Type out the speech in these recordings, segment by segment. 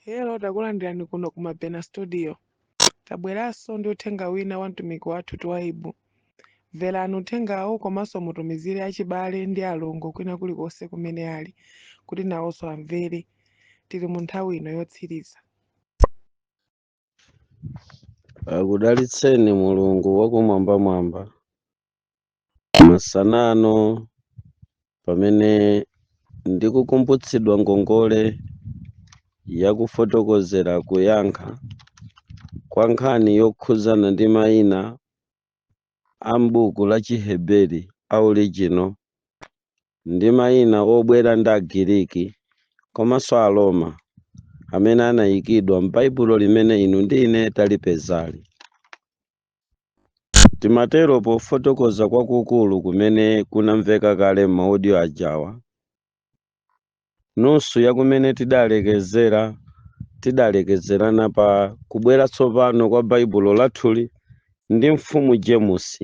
Hello, takulandirani kuno ku Mabena Studio. Tabweranso ndi uthenga wina wa mtumiki wathu Twaibu. Mverani uthengawo komanso mutumizire achibale ndi alongo kwina kulikonse kumene ali, kuti nawonso amvere. Tili mu nthawi ino yotsiriza. Akudalitseni Mulungu wakumwambamwamba masanano pamene ndikukumbutsidwa ngongole yakufotokozera kuyankha kwa nkhani yokhuzana ndi mayina a m'buku la Chiheberi original ndi mayina obwera ndi Agiriki komanso Aroma amene anayikidwa m'Baibulo limene inu ndi ine talipezali. Timatero pofotokoza kwakukulu kumene kunamveka kale m'maudio ajawa, nusu ya kumene tidalekezerana pa kubwera tsopano kwa Baibulo lathuli ndi mfumu James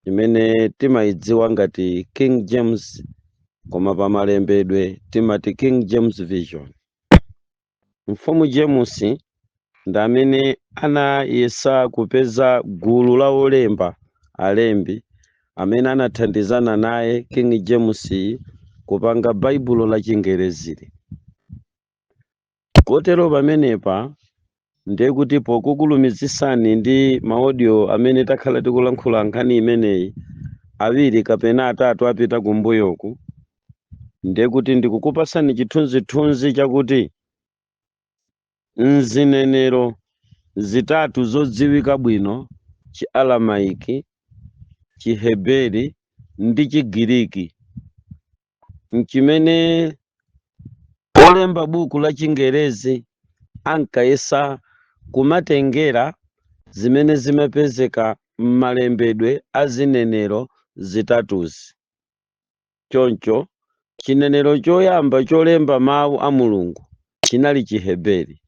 imene timayidziwa ngati King James, koma pa malembedwe timati King James Version. Mfumu James ndi amene anayesa kupeza gulu la olemba alembi amene anathandizana naye King James kupanga Baibulo la Chingerezili. Kotero pamenepa ndiye kuti pokukulumizisani ndi maudio amene takhala tikulankhula nkhani imeneyi awiri kapena atatu apita kumbuyoku, ndiye kuti ndikukupasani chithunzithunzi chakuti nzinenero zitatu zodziwika bwino: Chialamaiki, Chiheberi ndi Chigiriki, mchimene olemba buku la Chingerezi ankayesa kumatengera zimene zimapezeka m'malembedwe a zinenero zitatuzi. Choncho chinenero choyamba cholemba mawu a Mulungu chinali Chiheberi.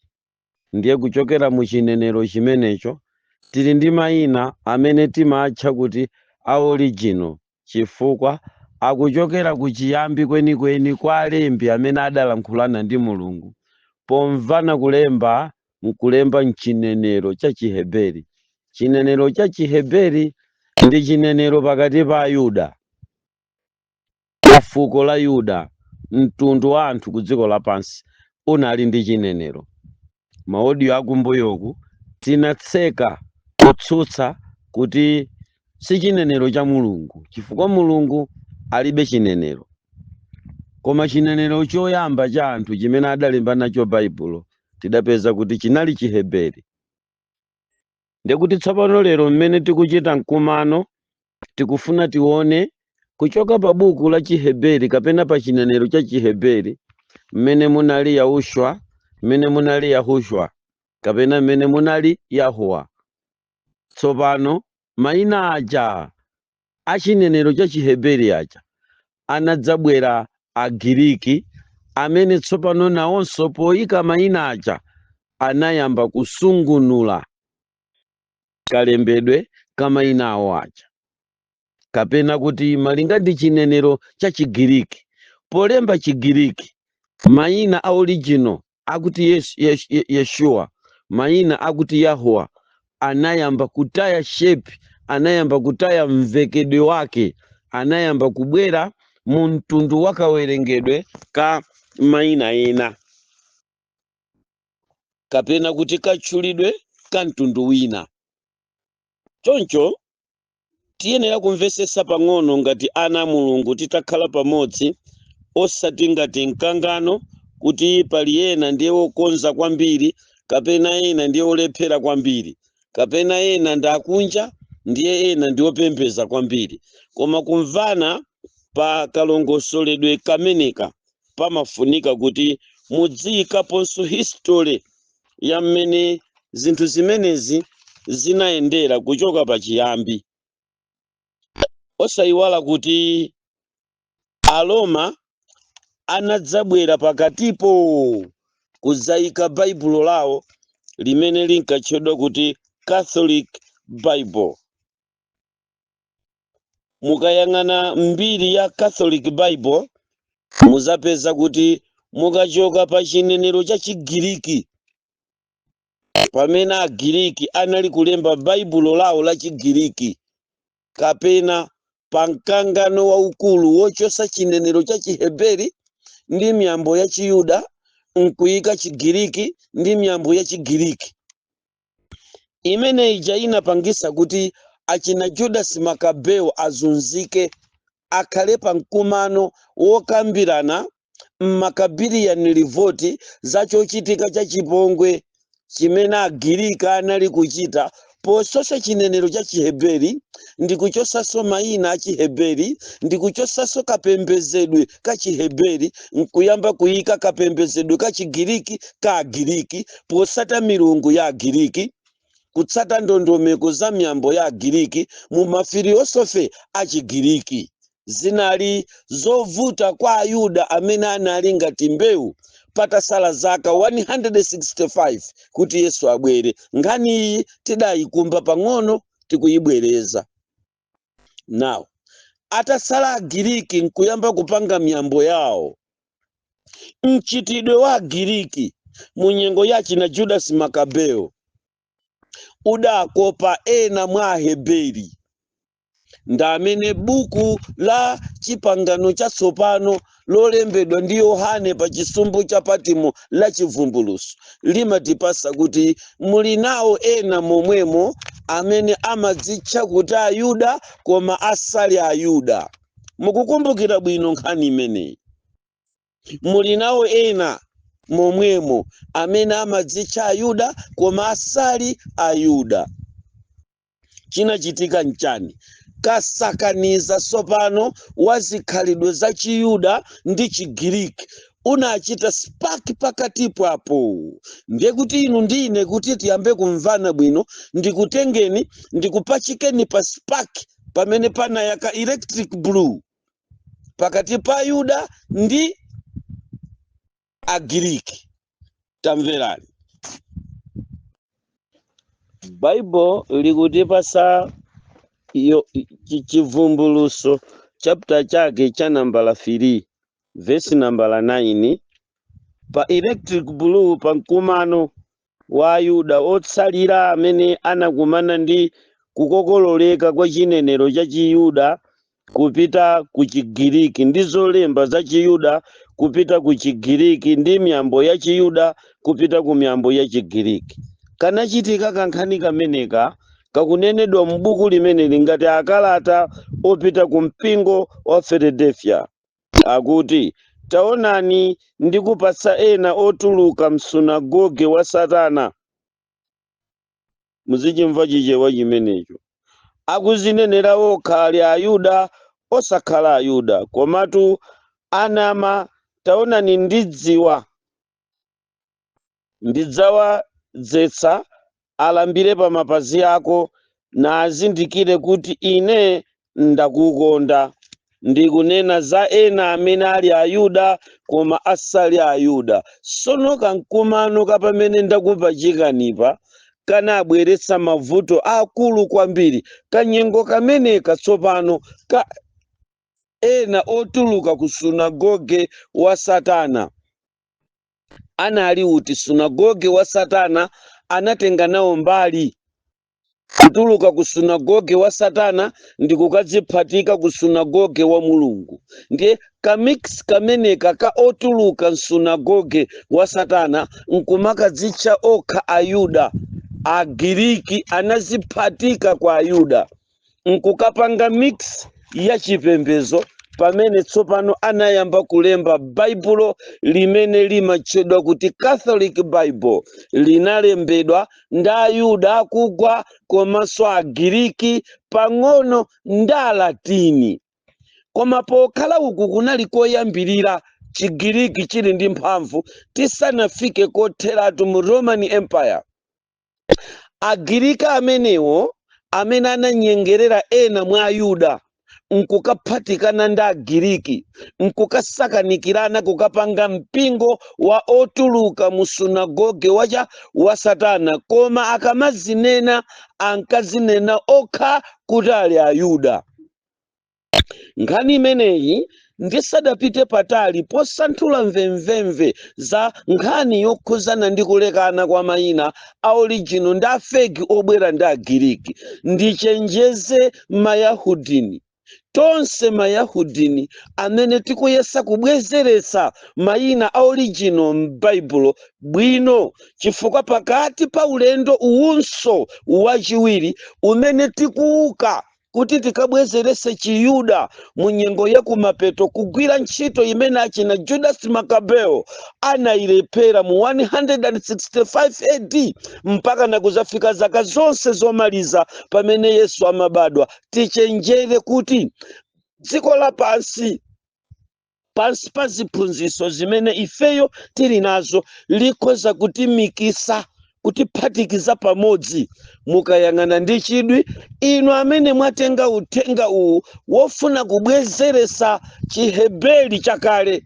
Ndiye kuchokera mu chinenero chimenecho tili ndi mayina amene timatcha kuti a original chifukwa akuchokera ku chiyambi kwenikweni kwa alembi amene adalankhulana ndi Mulungu pomvana kulemba mchinenero cha Chiheberi. Chinenero cha Chiheberi ndi chinenero pakati pa Ayuda, fuko la Yuda, mtundu wa anthu ku dziko lapansi unali ndi chinenero. Maudio akumbuyoku tinatseka kutsutsa kuti si chinenero cha Mulungu chifukwa Mulungu alibe chinenero, koma chinenero choyamba cha anthu chimene adalemba nacho Baibulo tidapeza kuti chinali Chiheberi. Ndiye kuti tsopano lero mmene tikuchita mkumano tikufuna tione kuchoka pa buku la Chiheberi kapena pa chinenero cha Chiheberi mmene munali Yahushua, mmene munali Yahushua kapena mmene munali Yahuwa. Tsopano mayina aja a chinenero cha Chiheberi aja anadzabwera Agiriki amene tsopano nawonso poyika mayina aja anayamba kusungunula kalembedwe ka mayina awo aja, kapena kuti malinga ndi chinenero cha Chigiriki. Polemba Chigiriki mayina a original akuti Yeshua, mayina akuti Yahuwa anayamba kutaya shape, anayamba kutaya mvekedwe wake, anayamba kubwera mu mtundu wakawerengedwe ka mayina ena, kapena kuti katchulidwe ka mtundu wina. Choncho tiyenera kumvesesa pang'ono ngati ana a Mulungu titakhala pamodzi, osati ngati mkangano kuti pali ena ndiye wokonza kwambiri kapena ena ndiye olephera kwambiri, kapena ena ndi akunja ndiye ena ndi opembeza kwambiri, koma kumvana pa kalongosoledwe kameneka pamafunika kuti mudziyikaponso history ya mmene zinthu zimenezi zinayendera kuchoka pa chiyambi. Osayiwala kuti Aroma anadzabwera pakatipo kudzayika Baibulo lawo limene linkatchedwa kuti Catholic Bible. Mukayang'ana mbiri ya Catholic Bible muzapeza kuti mukachoka pa chinenero cha Chigiriki, pamene Agiriki anali kulemba baibulo lawo la Chigiriki, kapena pa mkangano waukulu wochosa chinenero cha Chiheberi ndi miyambo ya Chiyuda nkuyika Chigiriki ndi miyambo ya Chigiriki, imene ija inapangisa kuti achina Judasi Makabeo azunzike, akhale pa mkumano wokambirana m'Makabiriyani Livoti za chochitika cha chipongwe chimene Agiriki anali kuchita pososa chinenero cha Chiheberi ndi kuchosaso mayina a Chiheberi ndi kuchosaso kapembezedwe ka Chiheberi nkuyamba kuyika kapembezedwe ka Chigiriki ka Agiriki posata milungu ya Agiriki, kutsata ndondomeko za miyambo ya Agiriki mu mafiliyosofe a Chigiriki. Zinali zovuta kwa Ayuda amene anali ngati mbewu patasala zaka 165 kuti Yesu abwere. Nkhani iyi tidayikumba pang'ono tikuyibwereza. Now, atasala Agiriki nkuyamba kupanga miyambo yawo, mchitidwe wa Agiriki mu nyengo ya china Judasi Makabeo udakopa ena mwa Aheberi, ndamene buku la chipangano cha tsopano lolembedwa ndi Yohane pa chisumbu cha Patimo la chivumbuluso limatipasa kuti muli nawo ena momwemo amene amadzitcha kuti Ayuda koma asali Ayuda. Mukukumbukira bwino nkhani imeneyi. Muli nawo ena momwemo amene amadzitcha Ayuda koma asali Ayuda. Chinachitika nchani? Kasakaniza sopano wazikhalidwe za Chiyuda ndi Chigiriki unachita spaki pakatipo apo. Ndiye kuti inu ndine kuti tiyambe kumvana bwino, ndikutengeni ndikupachikeni pa spaki pamene pana yaka electric blue pakati pa Ayuda ndi Agiriki. Tamverani. Bible likutipasa chivumbuluso chapter chake cha nambala 3 verse nambala 9 pa electric blue pa mkumano wa Ayuda otsalira amene anakumana ndi kukokololeka kwa chinenero cha Chiyuda kupita ku Chigiriki ndi zolemba za Chiyuda kupita ku Chigiriki ndi miyambo ya Chiyuda kupita ku miyambo ya Chigiriki. Kanachitika kankhani kameneka kakunenedwa m'buku limene lingati akalata opita ku mpingo wa Philadelphia. Akuti, taonani ndikupatsa ena otuluka msunagoge wa Satana. Muzichimva chichewa chimenecho. Akuzinenera okha ali Ayuda osakhala Ayuda, komatu anama taonani ndidzawadzetsa alambire pa mapazi ako na azindikire kuti ine ndakukonda. Ndikunena za ena amene ali Ayuda koma asali Ayuda. Sono kamkumano kapamene ndakupachikanipa kanabweretsa mavuto akulu kwambiri. Kanyengo kameneka tsopano ka ena otuluka ku sunagoge wa Satana. Anali uti sunagoge wa Satana anatenga nawo mbali. Kutuluka ku sunagoge wa Satana ndi kukadziphatika ku sunagoge wa Mulungu. Ndiye kamix kameneka ka otuluka sunagoge wa Satana nkumakadzitcha okha Ayuda. Agiriki anaziphatika kwa Ayuda nkukapanga mix ya chipembezo pamene tsopano anayamba kulemba baibulo limene limatchedwa kuti Catholic Bible. Linalembedwa nda Ayuda akugwa komanso Agiriki pang'ono nda Latini. Koma pokhala uku kunali koyambirira Chigiriki chili ndi mphamvu tisanafike kotheratu mu Roman Empire. Agiriki amenewo amene ananyengerera ena mwa Ayuda nkukaphatikana nda Agiriki nkukasakanikirana kukapanga mpingo wa otuluka mu sunagoge wa Satana, koma akamazinena ankazinena okha kuti ali Ayuda. Nkhani imeneyi ndisadapite patali posanthula mvemvemve za nkhani yokhuzana ndi kulekana kwa mayina a original ndi afegi obwera ndi agiriki, ndichenjeze mayahudini tonse mayahudini amene tikuyesa kubwezeretsa mayina a original m'baibulo bwino, chifukwa pakati pa ulendo uwunso wachiwiri umene tikuuka kuti tikabwezeretse chiyuda mu nyengo ya kumapeto, kugwira ntchito imene achina Judas Maccabeus anayilephera mu 165 AD mpaka na kuzafika zaka zonse zomaliza pamene Yesu amabadwa. Tichenjere kuti dziko lapansi pansi pa ziphunzitso zimene ifeyo tili nazo likhoza kutimikisa kutiphatikiza pamodzi. Mukayang'ana ndi chidwi, inu amene mwatenga uthenga uwu wofuna kubwezeretsa chiheberi chakale,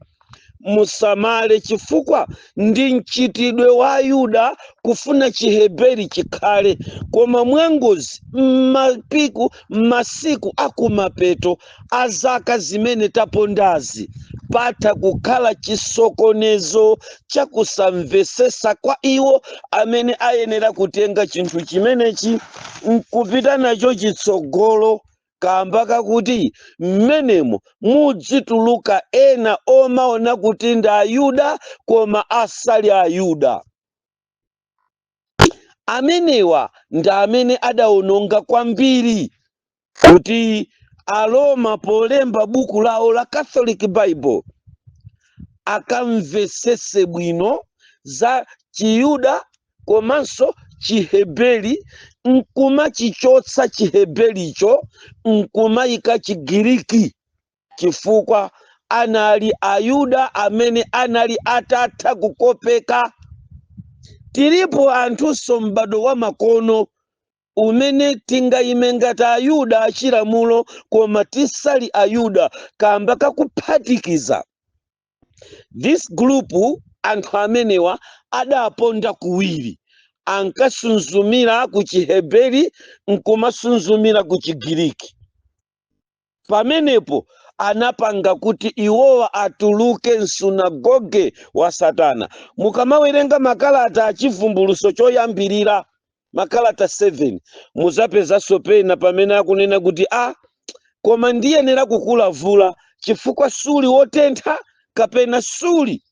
musamale, chifukwa ndi mchitidwe wa Ayuda kufuna chiheberi chikhale, koma mwangozi masiku akumapeto a zaka zimene tapondazi patha kukhala chisokonezo chakusamvesesa kwa iwo amene ayenera kutenga chinthu chimenechi nkupita nacho chitsogolo, kamba kakuti mmenemo mudzituluka ena omaona kuti ndi Ayuda koma asali Ayuda. Amenewa ndi amene adawononga kwambiri kuti Aroma polemba buku lawo la Catholic Bible akamvesese bwino za chiyuda komanso chiheberi, nkumachichotsa chihebericho nkumayika chigiriki, chifukwa anali Ayuda amene anali atatha kukopeka. Tilipo anthunso m'bado wa makono umene tingayime ngati Ayuda achilamulo koma tisali Ayuda kamba kakuphatikiza. This group anthu amenewa adaponda kuwiri, ankasunzumira ku chiheberi nkumasunzumira ku chigiriki. Pamenepo anapanga kuti iwowa atuluke msunagoge wa Satana. Mukamawerenga makalata achivumbuluso choyambirira, makalata 7, muzapeza sopena pamene akunena kuti koma ndiyenera kukulavula chifukwa suli wotentha kapena suli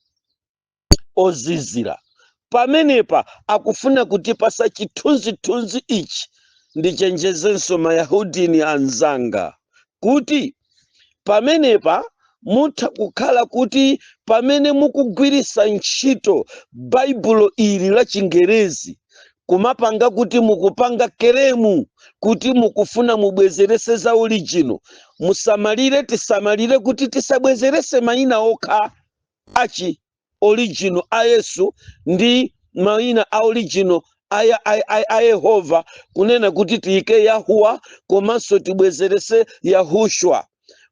ozizira. Pamenepa akufuna kutipasa chithunzithunzi ichi. Ndichenjezenso mayahudini anzanga kuti pamenepa mutha kukhala kuti pamene mukugwirisa ntchito baibulo ili la Chingerezi kumapanga kuti mukupanga keremu kuti mukufuna mubwezerese za original, musamalire, tisamalire kuti tisabwezerese mayina okha achi original a Yesu ndi mayina a original a Yehova, kunena kuti tiyike Yahuwa komanso tibwezerese Yahushua.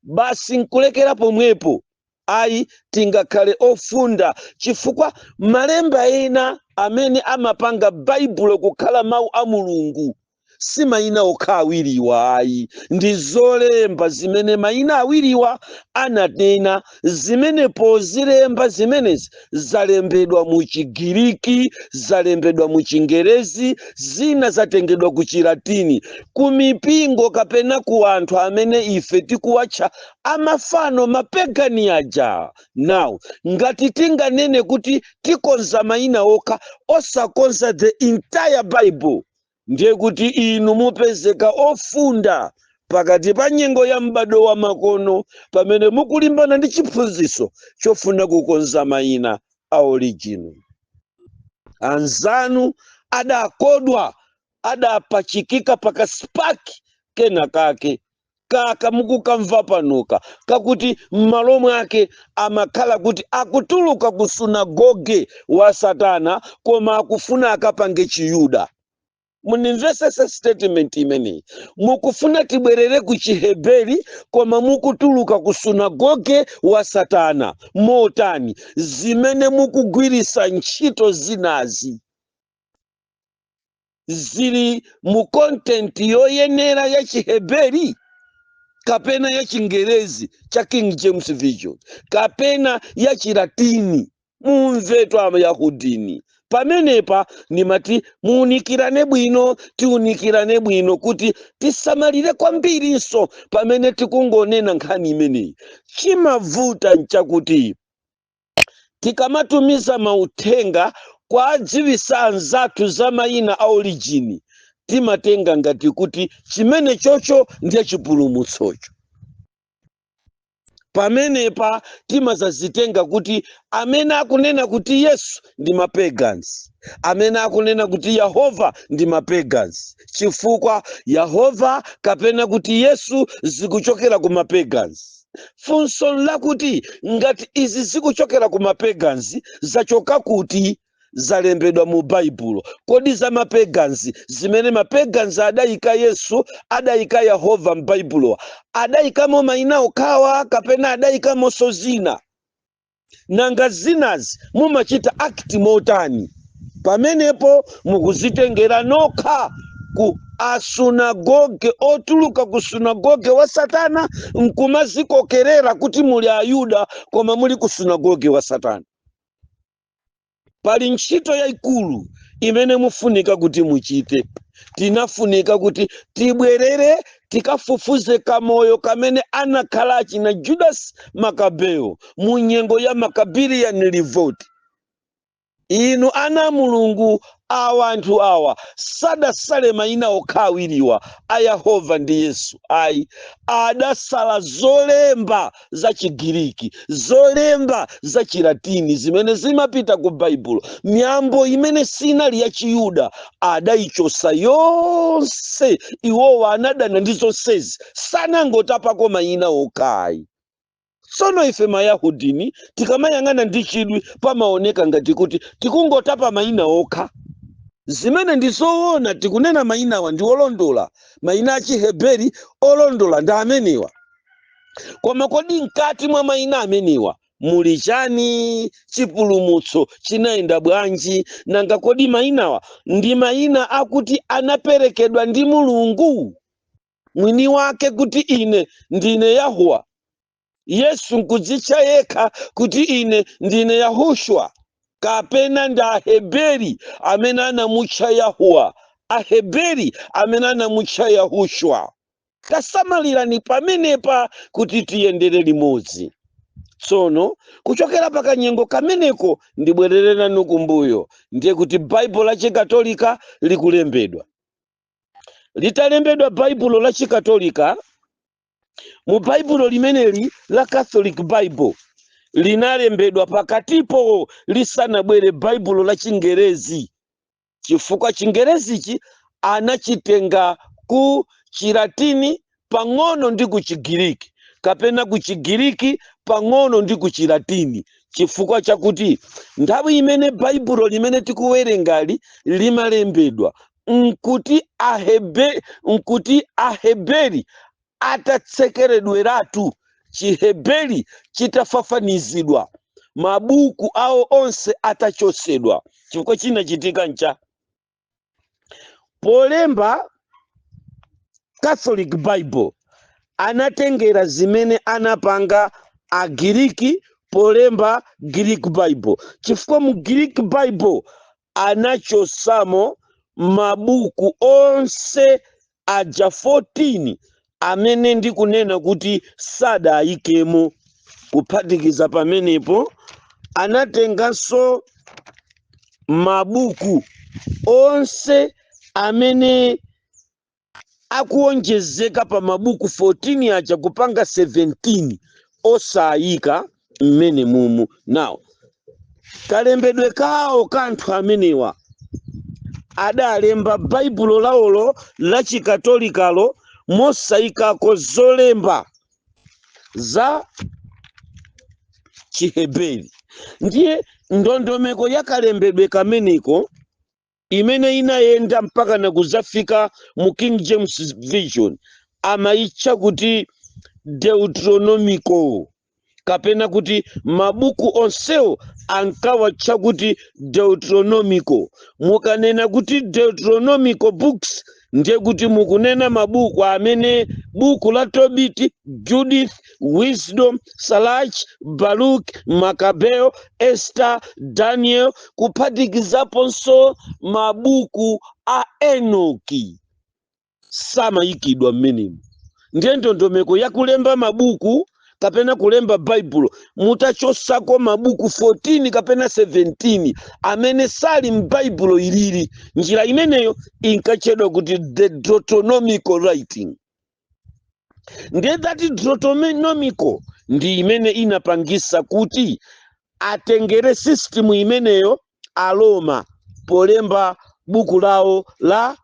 Basi nkulekera pomwepo, ayi tingakhale ofunda, chifukwa malemba ena amene amapanga baibulo kukhala mawu a Mulungu si mayina okha awiriwa, ayi ndi zolemba zimene mayina awiriwa ananena, zimene pozilemba zimenezi zalembedwa mu Chigiriki, zalembedwa mu Chingerezi, zina zatengedwa ku Chilatini, ku mipingo kapena ku anthu amene ife tikuwatcha amafano mapegani aja. Now ngati tinganene kuti tikonza mayina okha osakonza the entire Bible, ndiye kuti inu mupezeka ofunda pakati pa nyengo ya m'bado wa makono pamene mukulimbana ndi chiphunzitso chofuna kukonza mayina a original. Anzanu adakodwa, adapachikika pakasipaki kena kake kaka mukukamva panoka kakuti m'malo mwake amakhala kuti akutuluka ku sunagoge wa Satana koma akufuna akapange chiyuda. Munimvesese statement imene, mukufuna tibwerere ku chiheberi koma mukutuluka ku sunagoge wa Satana. Motani zimene mukugwirisa ntchito zinazi zili mu content yoyenera ya chiheberi? kapena ya Chingerezi cha King James Version, kapena ya Chilatini. Mumvetu Amayahudini. Pamenepa nimati muunikirane bwino, tiunikirane bwino kuti tisamalire kwambirinso pamene tikungonena nkhani imeneyi. Chimavuta nchakuti tikamatumiza mauthenga kwa adziwisa anzathu za mayina a origini, timatenga ngati kuti chimene chocho ndiye chipulumutsocho. Pamenepa timazazitenga kuti amene akunena kuti Yesu ndi mapagans, amene akunena kuti Yehova ndi mapagans, chifukwa Yehova kapena kuti Yesu zikuchokera ku mapagans. Funso lakuti ngati izi zikuchokera ku mapagans zachoka kuti zalembedwa mu Baibulo, kodi za mapagans zimene mapagans adayika Yesu adayika Yehova m'Baibulo adayikamo mayina okhawa kapena adayikamo zina? Nanga zinazi mumachita act motani? Pamenepo mukuzitengera nokha ku asunagoge otuluka ku sunagoge wa Satana, nkumazikokerera kuti muli Ayuda koma muli ku sunagoge wa Satana. Pali ntchito yaikulu imene mufunika kuti muchite. Tinafunika kuti tibwerere tikafufuze kamoyo kamene anakhala achina Judas Makabeo mu nyengo ya Maccabean revolt. Inu ana Mulungu, awa anthu awa sadasale mayina okhawiriwa a Yehova ndi Yesu. Ayi, adasala zolemba za Chigiriki, zolemba za Chilatini zimene zimapita ku Baibulo. Miyambo imene sinali ya Chiyuda adayichosa yonse. Iwowa anadana ndi zonsezi, sanangotapako mayina okhayi. Sono ife Mayahudini tikamayang'ana ndi chidwi pamaoneka ngati kuti tikungotapa mayina okha. Zimene ndizoona tikunena mayinawa ndi olondola, mayina a Chiheberi olondola ndi amenewa. Koma kodi mkati mwa mayina amenewa muli chani? Chipulumutso chinayenda bwanji? Nanga kodi mayinawa ndi mayina akuti anaperekedwa ndi Mulungu mwini wake kuti ine ndine Yahuwa? Yesu nkudzitcha yekha kuti ine ndine Yahushua, kapena ndi Aheberi amene anamutcha Yahuwa, Aheberi amene anamutcha Yahushua? Tasamalirani pamenepa kuti tiyendere limodzi. Tsono kuchokera pakanyengo kameneko ndibwerererani kumbuyo, ndiye kuti Baibulo la Chikatolika likulembedwa. Litalembedwa Baibulo la Chikatolika, mu Baibulo limeneli la Catholic Bible linalembedwa pakatipo lisanabwere Baibulo la Chingerezi, chifukwa Chingerezichi anachitenga ku Chilatini pang'ono ndi ku Chigiriki, kapena ku Chigiriki pang'ono ndi ku Chilatini, chifukwa chakuti nthawi imene Baibulo limene tikuwerengali limalembedwa nkuti Aheberi atatsekeredweratu, Chiheberi chitafafanizidwa, mabuku awo onse atachosedwa. Chifukwa chinachitika ncha polemba Catholic Bible anatengera zimene anapanga Agiriki polemba Greek Bible, chifukwa mu Greek Bible anachosamo mabuku onse aja 14 amene ndikunena kuti sadayikemo. Kuphatikiza pamenepo anatenganso mabuku onse amene akuonjezeka pa mabuku 14 aja kupanga 17 osayika mmene mumu. Now kalembedwe kawo kanthu amenewa adalemba Baibulo lawolo la Chikatolikalo mosayikako zolemba za Chiheberi. Ndiye ndondomeko yakalembedwe kameneko imene inayenda mpaka na kuzafika mu King James Version amayitcha kuti Deuteronomico, kapena kuti mabuku onsewo ankawatcha kuti Deuteronomico. Mukanena kuti Deuteronomico books ndiye kuti mukunena mabuku amene buku la Tobit, Judith, Wisdom, Salach, Baruch, Makabeo, Esther, Daniel, kuphatikizaponso mabuku a Enoki samayikidwa mmenemu. Ndiye ndondomeko ya kulemba mabuku kapena kulemba Baibulo mutachosako mabuku 14 kapena 17 amene sali m'Baibulo ilili. Njira imeneyo inkatchedwa kuti the Deuteronomical writing. Ndiye that Deuteronomical ndi imene inapangisa kuti atengere system imeneyo Aroma polemba buku lawo la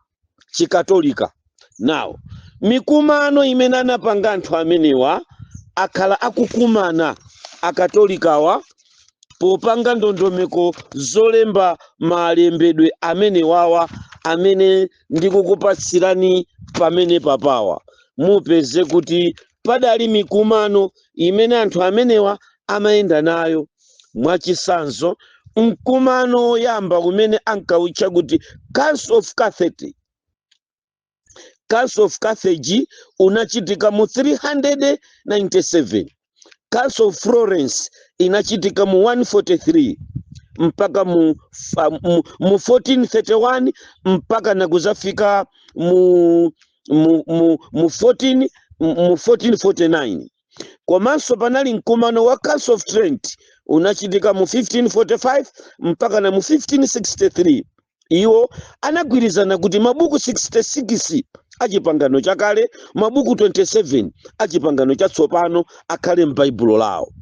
chikatolika. Now, mikumano imene anapanga anthu amenewa akhala akukumana akatolikawa popanga ndondomeko zolemba malembedwe amenewawa amene ndikukupatsirani pamene papawa. Mupeze kuti padali mikumano imene anthu amenewa amayenda nayo. Mwachisanzo, mkumano woyamba kumene ankawutcha kuti Council of Carthage. Council of Carthage unachitika mu 397. Council of Florence inachitika mu 143 mpaka mu 1431 mpaka na kuzafika mu 1449. Komanso panali mkumano wa Council of Trent unachitika mu 1545 mpaka na mu 1563. Iwo anagwirizana kuti mabuku 66 achipangano chakale, mabuku 27 achipangano chatsopano akhale m'Baibulo lawo.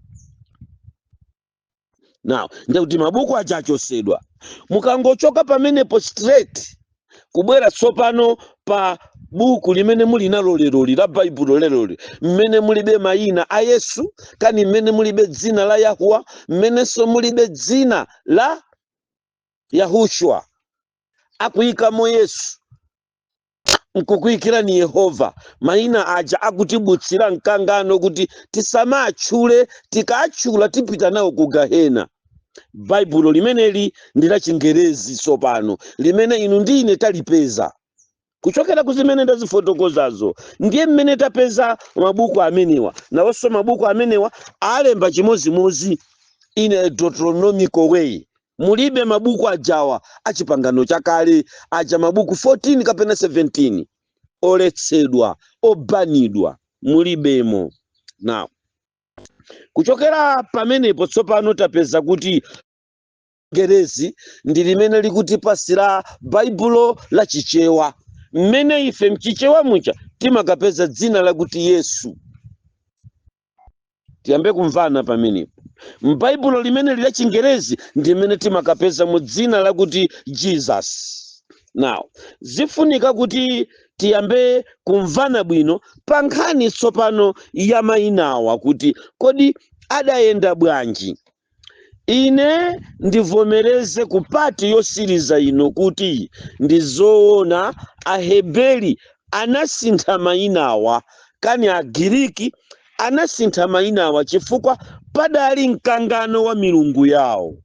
Now, ndikuti mabuku aja achosedwa. Mukangochoka pamenepo straight kubwera tsopano pa buku limene muli nalo lero la Baibulo lero, mmene mulibe mayina a Yesu, kani mmene mulibe dzina la Yahuwa, mmenenso mulibe dzina la Yahushua. Akuyikamo Yesu, nkukuyikira ni Yehova. Mayina aja akutibutsira mkangano kuti tisamatchule, tikatchula tipita nawo ku Gahena. Baibulo limeneli ndi la Chingerezi tsopano, limene inu ndi ine talipeza. Kuchokera kuzimene ndazifotokozazo, ndiye mmene tapeza mabuku amenewa. Nawonso mabuku amenewa alemba chimozimozi in a Deuteronomical way. Mulibe mabuku ajawa achipangano chakale, aja mabuku 14 kapena 17 oletsedwa, obanidwa, mulibemo. Now, kuchokera pamenepo tsopano tapeza kuti Chingerezi ndi limene likutipasira Baibulo la Chichewa. Mmene ife mchichewa mucha timakapeza dzina lakuti Yesu. Tiyambe kumvana pamenepo. M'Baibulo limene lila Chingerezi ndi mmene timakapeza mu dzina lakuti Jesus. Now, zifunika kuti tiyambe kumvana bwino pa nkhani tsopano ya mayinawa kuti kodi adayenda bwanji. Ine ndivomereze kupati yosiriza ino kuti ndizoona Aheberi anasintha mayinawa, kani Agiriki anasintha mayinawa chifukwa padali mkangano wa milungu yawo.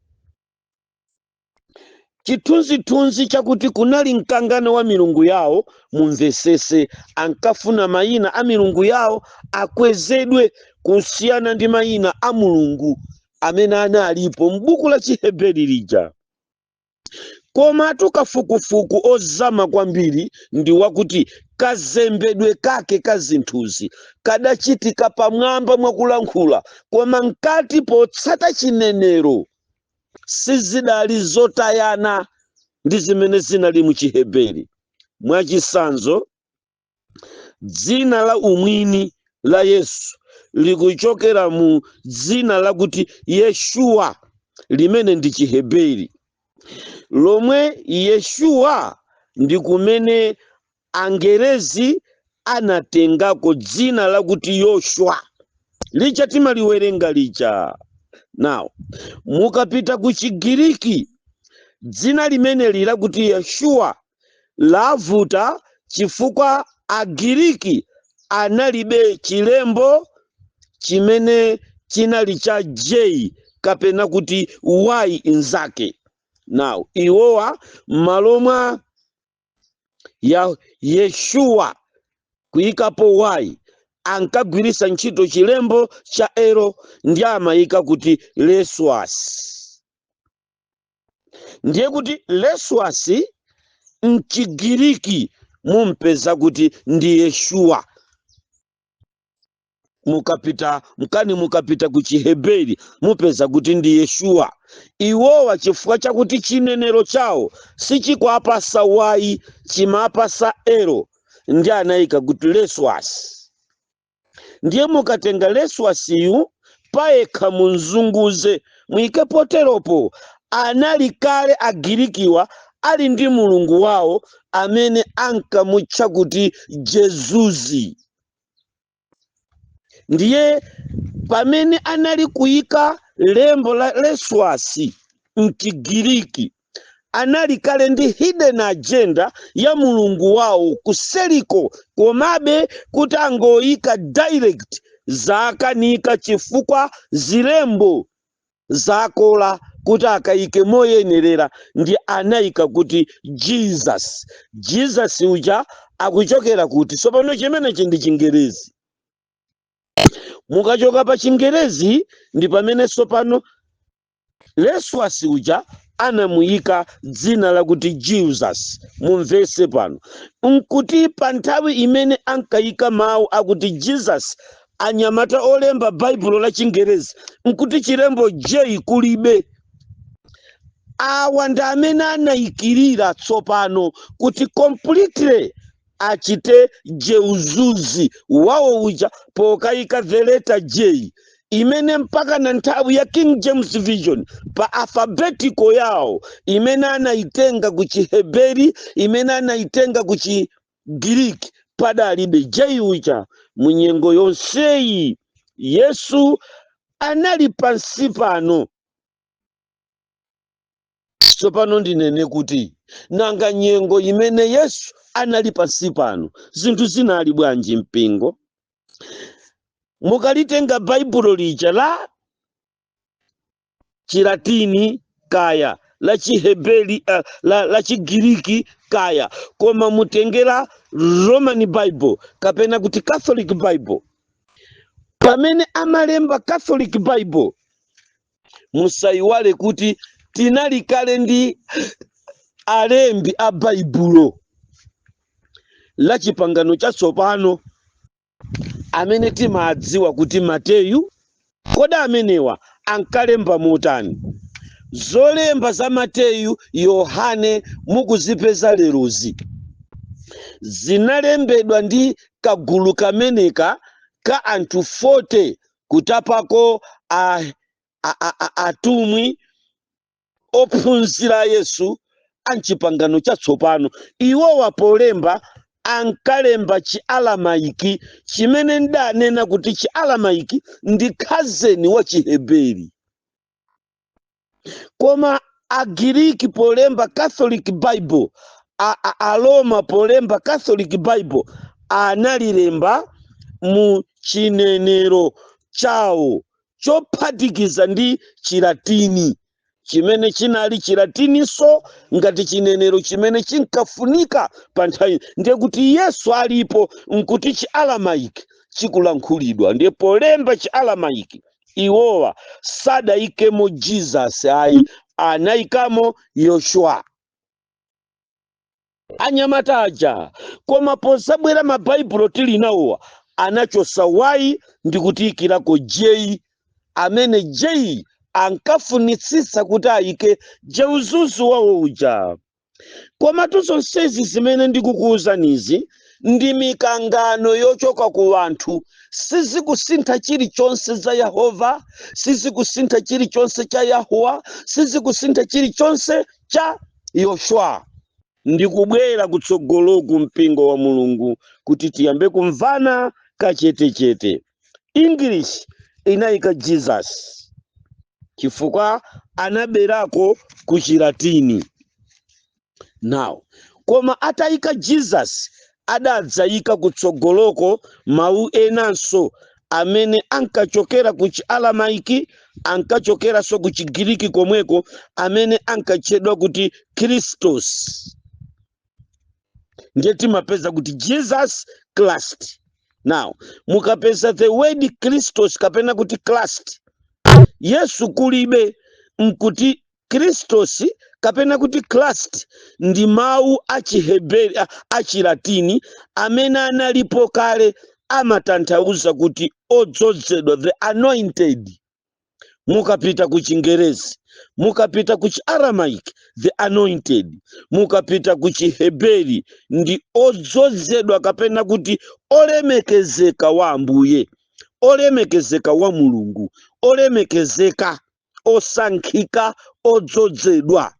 Chithunzithunzi chakuti kunali mkangano wa milungu yawo, mumvesese, ankafuna mayina a milungu yawo akwezedwe kusiyana ndi mayina a Mulungu amene analipo m'buku la Chiheberi lija. Koma tukafukufuku ozama kwambiri ndi wakuti kazembedwe kake kazinthuzi kadachitika pamwamba mwakulankhula, koma mkati potsata chinenero sizidali zotayana ndi zimene zinali mu Chiheberi. Mwachisanzo, dzina la umwini la Yesu likuchokera mu dzina lakuti Yeshua limene ndi Chiheberi. Lomwe Yeshua ndi kumene Angerezi anatengako dzina lakuti Yoshua. Licha timaliwerenga lija. Now, mukapita ku Chigiriki, dzina limene lakuti Yeshua lavuta chifukwa Agiriki analibe chilembo chimene chinali cha J kapena kuti Y inzake. Now, iwowa malomwa ya Yeshua kuyikapo y ankagwirisa ntchito chilembo cha ero ndi amayika kuti leswas. Ndiye kuti leswas mchigiriki mumpeza kuti ndi Yeshua. Mukapita ku Chiheberi mupeza kuti ndi Yeshua. Iwowa chifukwa chakuti chinenero chawo sichikwapasa y chimapasa ero ndi anayika kuti leswas. Ndiye mukatenga leswasiyu payekha munzunguze mwike poteropo anali kale agirikiwa ali ndi mulungu wawo amene ankamutcha kuti Jezuzi. Ndiye pamene anali kuyika lembo la leswasi mchigiriki anali kale ndi hidden agenda ya mulungu wawo kuseliko, komabe kuti angoyika direct zakanika chifukwa zilembo zakola kuti akayike moyenerera ndi anayika kuti Jesus. Jesus uja akuchokera kuti sopano chimenechi ndi Chingerezi. Mukachoka pa Chingerezi ndi pamene sopano leswasi uja anamuyika dzina la kuti Jesus. Mumvese pano nkuti pa nthawi imene ankayika mawu akuti Jesus, anyamata olemba baibulo la Chingerezi nkuti chilembo J kulibe. Awa ndi amene anayikirira tsopano kuti completely achite Jeuzuzi wawo uja pokayika the letter J imene mpaka na nthawi ya King James Version pa alfabetiko yawo imene anayitenga ku Chiheberi imene anayitenga ku Chigiriki padalibe J uja. Munyengo yonseyi Yesu anali pansi pano. Tsopano ndinene kuti nanga nyengo imene Yesu anali pansi pano zinthu zinali bwanji mpingo? Mukalitenga baibulo lija la Chilatini kaya la Chiheberi la Chigiriki kaya, koma mutengera Roman Bible kapena kuti Catholic Bible, pamene amalemba Catholic Bible musayiwale kuti tinali kale ndi alembi a baibulo la chipangano chatsopano amene timadziwa kuti Mateyu. Koda amenewa ankalemba motani? Zolemba za Mateyu, Yohane mukuzipeza lerozi zinalembedwa ndi kagulu kameneka ka anthu 40 kutapako atumwi ophunzira Yesu anchipangano chatsopano. Iwo wapolemba ankalemba Chialamaiki chimene ndanena kuti Chialamaiki ndi khazeni wa Chiheberi. Koma Agiriki polemba Catholic Bible, Aroma polemba Catholic Bible analilemba mu chinenero chawo chophatikiza ndi Chilatini chimene chinali Chilatini so ngati chinenero chimene chinkafunika pa nthawi. Ndiye kuti Yesu alipo nkuti Chialamaiki chikulankhulidwa. Ndiye polemba Chialamaiki iwowa sadayikemo Jesus ayi, anayikamo Yoshua anyamata aja. Koma posabwera mabaibulo tili nawowa anachosa y ndikutiyikirako J, amene J ankafunitsitsa kuti ayike Jeuzuzi wawo uja. Koma tuzonsezi zimene ndikukuwuzanizi ndi mikangano yochoka ku wanthu, sizikusintha chilichonse za Yehova, sizikusintha chilichonse cha Yahuwa, sizikusintha chilichonse cha Yoshua. Ndikubwera kutsogoloku mpingo wa Mulungu kuti tiyambe kumvana kachetechete. English inayika Jesus chifukwa anaberako ku Chilatini. Now, koma atayika Jesus adadzayika kutsogoloko mawu enanso amene ankachokera ku Chialamaiki, ankachokera so ku Chigiriki komweko, amene ankachedwa kuti Christos. ndiye timapeza kuti Jesus Christ. Now mukapeza the word Christos kapena kuti Christ, Yesu kulibe mkuti Christos kapena kuti Christ ndi mawu achiheberi achilatini amene analipo kale amatanthauza kuti odzozedwa, the anointed. Mukapita ku Chingerezi, mukapita ku Aramaic, the anointed, mukapita ku Chiheberi ndi odzozedwa kapena kuti olemekezeka wa Ambuye, olemekezeka wa Mulungu, olemekezeka, osankhika, odzozedwa.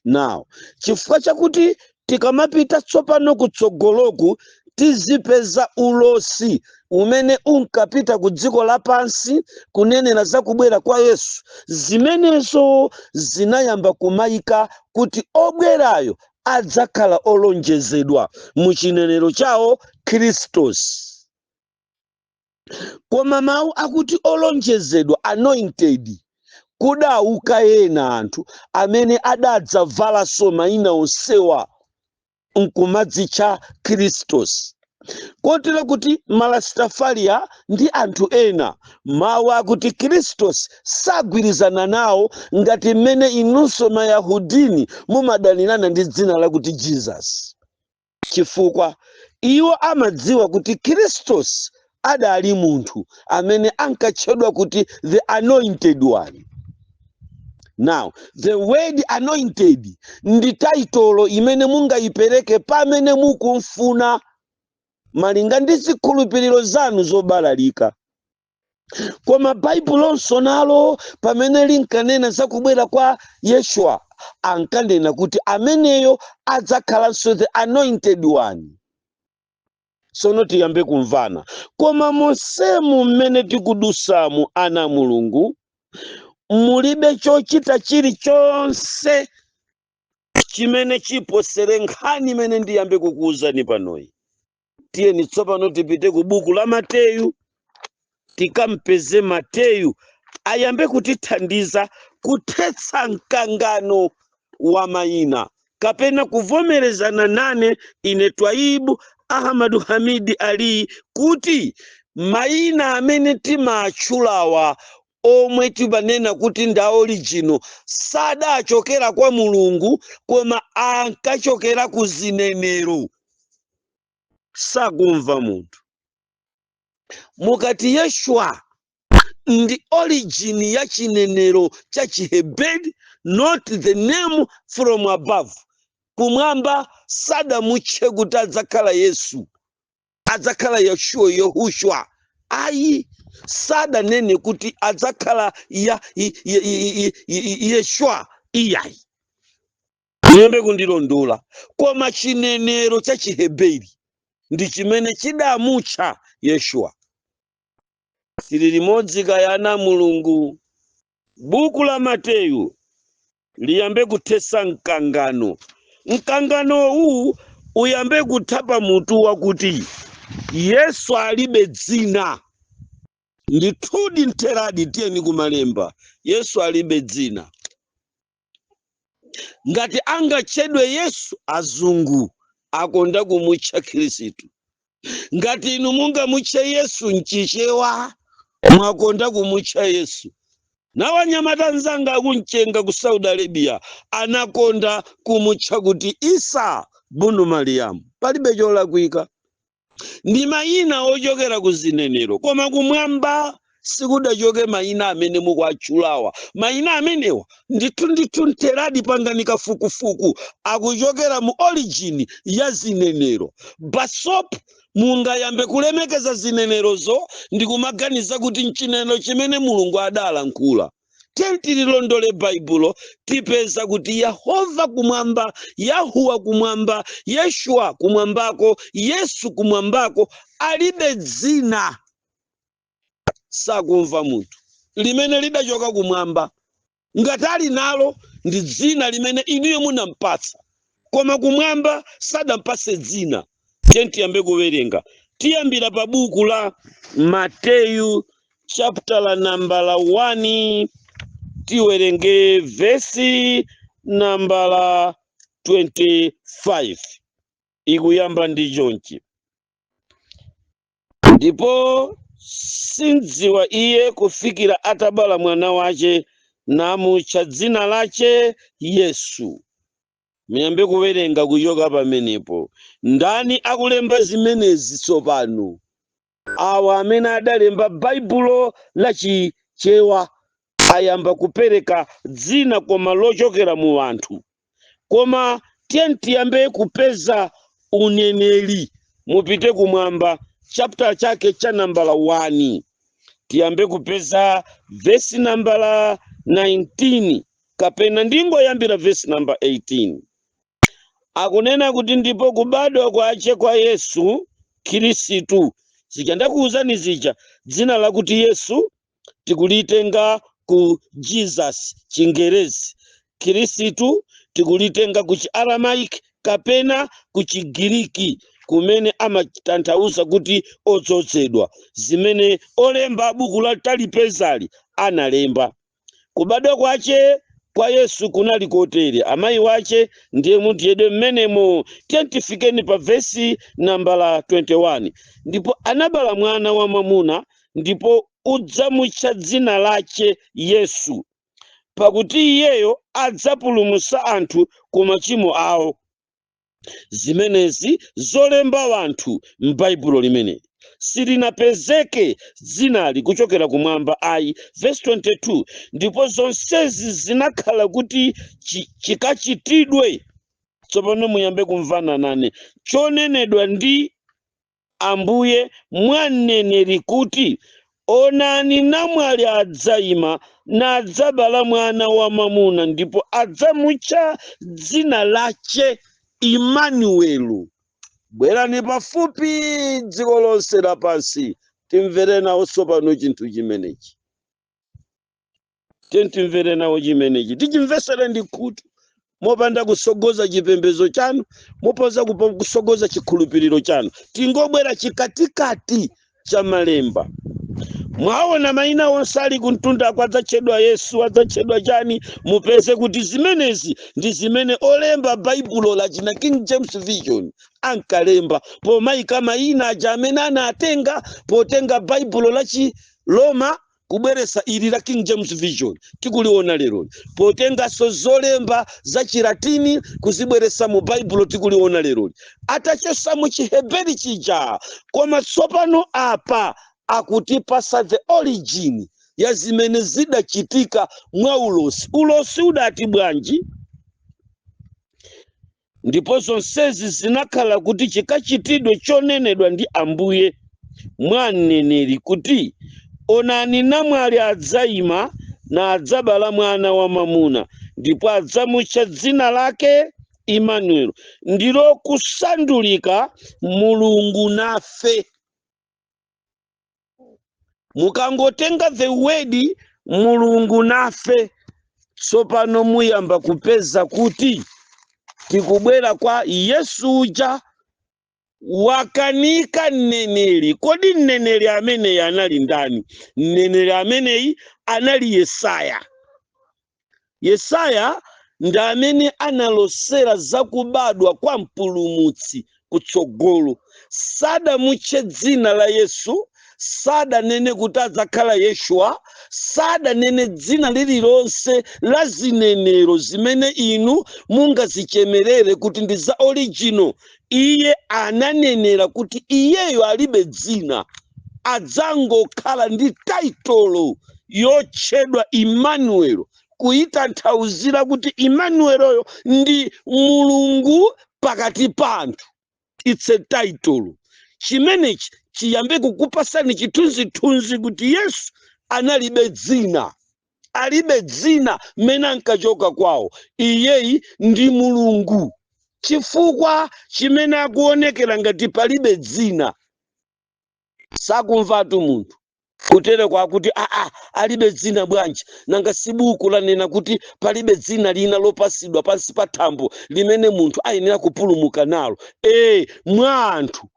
Now chifukwa chakuti tikamapita tsopano kutsogoloku tizipeza ulosi umene unkapita ku dziko lapansi kunenera za kubwera kwa Yesu, zimenezo zinayamba kumayika kuti obwerayo adzakhala olonjezedwa mu chinenero chawo Christos. Koma mawu akuti olonjezedwa, anointed, kudauka ena anthu amene adadza vala mayina onsewa nkumadzicha Christos. Kotero kuti Malastafaria ndi anthu ena mawu akuti Christos sagwirizana nawo ngati mmene inunso mayahudini mumadalirana ndi dzina lakuti Jesus. Chifukwa iwo amadziwa kuti Christos adali munthu amene ankatchedwa kuti the anointed one. Now the word anointed ndi title imene mungayipereke pamene mukumfuna malinga ndi zikhulupiriro zanu zobalalika. Koma Baibulonso nalo pamene linkanena za kubwera kwa Yeshua ankanena kuti ameneyo adzakhalanso the anointed one. Sono tiyambe kumvana. Koma monsemu mmene tikudusamu ana Mulungu, mulibe chochita chilichonse chimene chiposere nkhani imene ndiyambe kukuwuzani panoyi. Tiyeni tsopano tipite ku buku la Mateyu, tikampeze Mateyu ayambe kutithandiza kuthetsa mkangano wa mayina kapena kuvomerezana nane ine Twaibu Ahmadu Hamidi Ali kuti mayina amene timatchulawa omwe tibanena kuti nda original sadachokera kwa Mulungu koma ankachokera ku zinenero. Sakumva munthu mukati Yeshua ndi origin ya chinenero cha Chiheberi, not the name from above. Kumwamba sadamutche kuti adzakhala Yesu, adzakhala Yeshua, Yehoshua. Ayi, sadanene kuti adzakhala Yeshua iyayi. Yembe kundilondola. Koma chinenero cha Chiheberi ndi chimene chidamutcha Yeshua. Tili limodzi kayana Mulungu. Buku la Mateyu liyambe kuthetsa mkangano. Mkangano huu uyambe kuthapa mutu wakuti Yesu alibe dzina. Ndithudi nteradi tiyeni kumalemba. Yesu alibe dzina. Ngati angatchedwe Yesu, azungu akonda kumutcha Khristu. Ngati inu mungamutche Yesu mchichewa, mwakonda kumutcha Yesu. Na wanyamata nzanga akunchenga ku Saudi Arabia anakonda kumutcha kuti Isa bunu Mariamu. Palibe cholakwika. Ndi mayina ochokera ku zinenero. Koma kumwamba sikudachoke mayina amene mukwatchulawa. Mayina amenewa ndithu nteradi panganika fukufuku akuchokera mu origin ya zinenero. Basopo mungayambe kulemekeza zinenerozo ndi kumaganiza kuti nchinenero chimene Mulungu adalankhula. Tililondole Baibulo tipeza kuti Yehova kumwamba, Yahuwa kumwamba, Yeshua kumwambako, Yesu kumwambako alibe dzina. Sakumva munthu limene lidachoka kumwamba. Ngati ali nalo ndi dzina limene inuyo munampatsa. Koma kumwamba sadampase dzina. Tiyambe kuwerenga. Tiyambira pa buku la Mateyu chapter la number 1, tiwerenge verse number 25. ikuyamba ndi chonchi. Ndipo sindziwa iye kufikira atabala mwana wace namutcha dzina lace Yesu. Muyambe kuwerenga kuchoka pamenepo. Ndani akulemba zimenezi tsopano? Awa amene adalemba baibulo la Chichewa ayamba kupereka dzina koma lochokera mu anthu. Koma tiyambe kupeza uneneri. Mupite kumwamba chapter chake cha nambala 1. Tiyambe kupeza verse nambala 19 kapena ndingoyambira verse namba 18. Akunena kuti ndipo kubadwa kwace kwa Yesu Khristu. Zikandakuwuzani zija dzina lakuti Yesu tikulitenga ku Jesus Chingerezi, Khristu tikulitenga ku Chiaramaiki kapena ku Chigiriki kumene amatanthauza kuti odzozedwa, zimene olemba buku la talipezali analemba. Kubadwa kwace kwa Yesu kunali kotere. Amayi wace ndiye munthu yedwe mmenemo. Tifikeni pa vesi nambala 21. Ndipo anabala mwana wa mwamuna ndipo udzamutcha dzina lace Yesu, pakuti iyeyo adzapulumutsa anthu ku machimo awo. Zimenezi zolemba wanthu m'baibulo limene. Silinapezeke dzinali kuchokera kumwamba ayi. Verse 22. Ndipo zonsezi zinakhala kuti chikachitidwe. Tsopano muyambe kumvana nane. Chonenedwa ndi Ambuye mwa mneneri kuti onani namwali adzayima nadzabala mwana wa mwamuna ndipo adzamutcha dzina lace Imanuelu. Bwerani pafupi dziko lonse lapansi timvere nawo tsopano chinthu chimenechi. Timvere nawo chimenechi. Tichimvesere ndi khutu mopanda kusogoza chipembedzo chanu, mopoza kusogoza chikhulupiriro chanu. Tingobwera chikatikati cha malemba. Mwaona mayina onse ali kuntunda kwadzatchedwa Yesu, adzatchedwa chani, mupeze kuti zimenezi ndi zimene olemba baibulo la china King James Version ankalemba pomayika mayina aja amene anatenga potenga baibulo la Chiroma kubweresa ili la King James Version tikuliona lero, potenga zolemba za Chilatini kuzibweresa mu baibulo tikuliona lero, atachosa mu Chiheberi chija. Koma tsopano apa akutipasa the origin ya zimene zidachitika mwa ulosi. Ulosi udati bwanji? Ndipo zonsezi zinakhala kuti chikachitidwe chonenedwa ndi Ambuye mwa mneneri kuti onani namwali adzayima na adzabala mwana wa mwamuna ndipo adzamutcha dzina lake Imanuelu. Ndilo kusandulika Mulungu nafe. Mukangotenga the word Mulungu nafe, tsopano muyamba kupeza kuti tikubwera kwa Yesu uja wakanika mneneri. Kodi mneneri ameneyi anali ndani? Mneneri ameneyi anali Yesaya. Yesaya ndi amene analosera zakubadwa kwa mpulumutsi kutsogolo. Sadamutche dzina la Yesu, sadanene kuti adzakhala Yeshua, sadanene dzina lililonse la zinenero zimene inu mungazichemerere kuti ndi za original. Iye ananenera kuti iyeyo alibe dzina, adzangokhala ndi title yotchedwa Imanuelu, kuyitanthauzira kuti Imanueloyo ndi Mulungu pakati pa anthu. It's a title. Chimenechi chiyambe kukupasani chithunzithunzi kuti Yesu analibe dzina, alibe dzina mene ankachoka kwawo. Iyeyi ndi Mulungu. Chifukwa chimene akuonekera ngati palibe dzina, sakumvatu munthu kutere kwa kuti alibe dzina bwanji, nanga sibuku lanena kuti palibe dzina lina lopasidwa pansi pa thambo limene munthu ayenera kupulumuka nalo. Mwa anthu,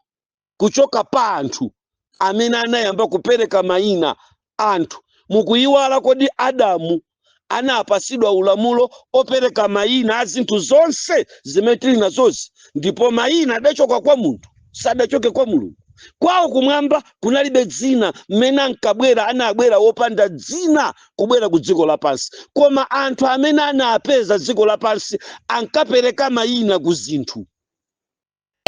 kuchoka pa anthu amene anayamba kupereka mayina anthu. Mukuyiwala kodi Adamu anapasidwa ulamulo opereka mayina a zinthu zonse zimene tili nazozi, ndipo mayina adachoka kwa munthu, sadachoke kwa Mulungu. Kwawo kumwamba kunalibe dzina mmene ankabwera, anabwera wopanda dzina kubwera ku dziko lapansi. Koma anthu amene anapeza dziko lapansi ankapereka mayina ku zinthu.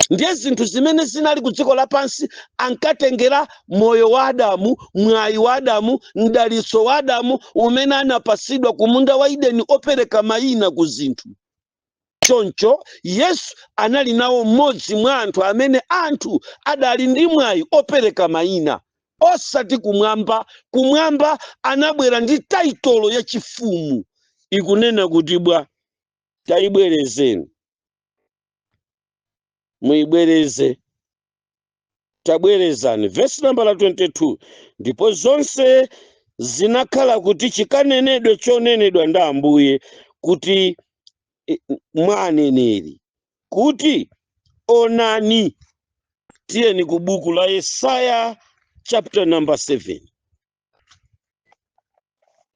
Ndiye zinthu zimene zinali ku dziko lapansi ankatengera moyo wa Adamu, mwayi wa Adamu, mdalitso wa Adamu umene anapasidwa ku munda wa Edeni opereka mayina ku zinthu. Choncho Yesu anali nawo mmodzi mwa anthu amene anthu adali ndi mwayi opereka mayina, osati kumwamba. Kumwamba anabwera ndi taitolo ya chifumu, ikunena kuti bwa tayibwerezeni, muibwereze, tabwerezani. Verse number 22, ndipo zonse zinakhala kuti chikanenedwe chonenedwa ndi Ambuye kuti mwa aneneri, kuti onani. Tiyeni ku buku la Yesaya chapter number 7.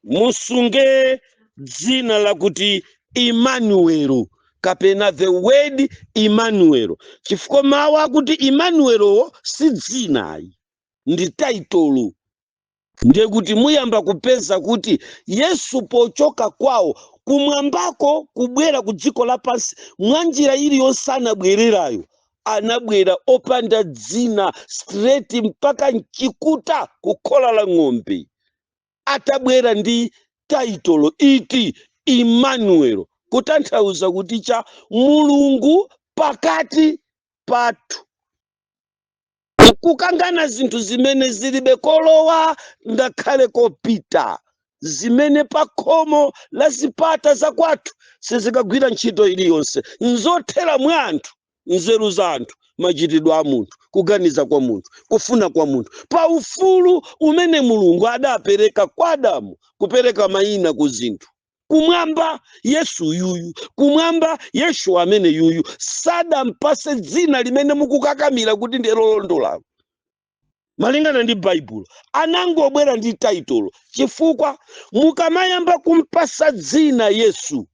Musunge dzina la kuti Emmanuel, kapena the word Emmanuel, chifukwa mawu akuti Emmanuel si dzinayi, ndi taitolo. Ndiye kuti muyamba kupeza kuti Yesu pochoka kwawo kumwambako kubwera ku dziko lapansi mwa njira iliyonse anabwererayo, anabwera opanda dzina, straight mpaka mchikuta kukhola la ng'ombe. Atabwera ndi taitolo iti Emmanuel, kutanthauza kuti cha Mulungu pakati pathu. Kukangana zinthu zimene zilibe kolowa ngakhale kopita, zimene pa khomo la zipata za kwathu sizikagwira ntchito iliyonse, nzothera mwa anthu, nzeru za anthu, machitidwe a munthu, kuganiza kwa munthu, kufuna kwa munthu, pa ufulu umene Mulungu adapereka kwa Adamu kupereka mayina ku zinthu. Kumwamba Yesu yuyu, kumwamba Yesu amene yuyu sadampase dzina limene mukukakamira kuti ndi lolondola. Malingana ndi Baibulo anangobwera ndi taitolo, chifukwa mukamayamba kumpasa dzina Yesu,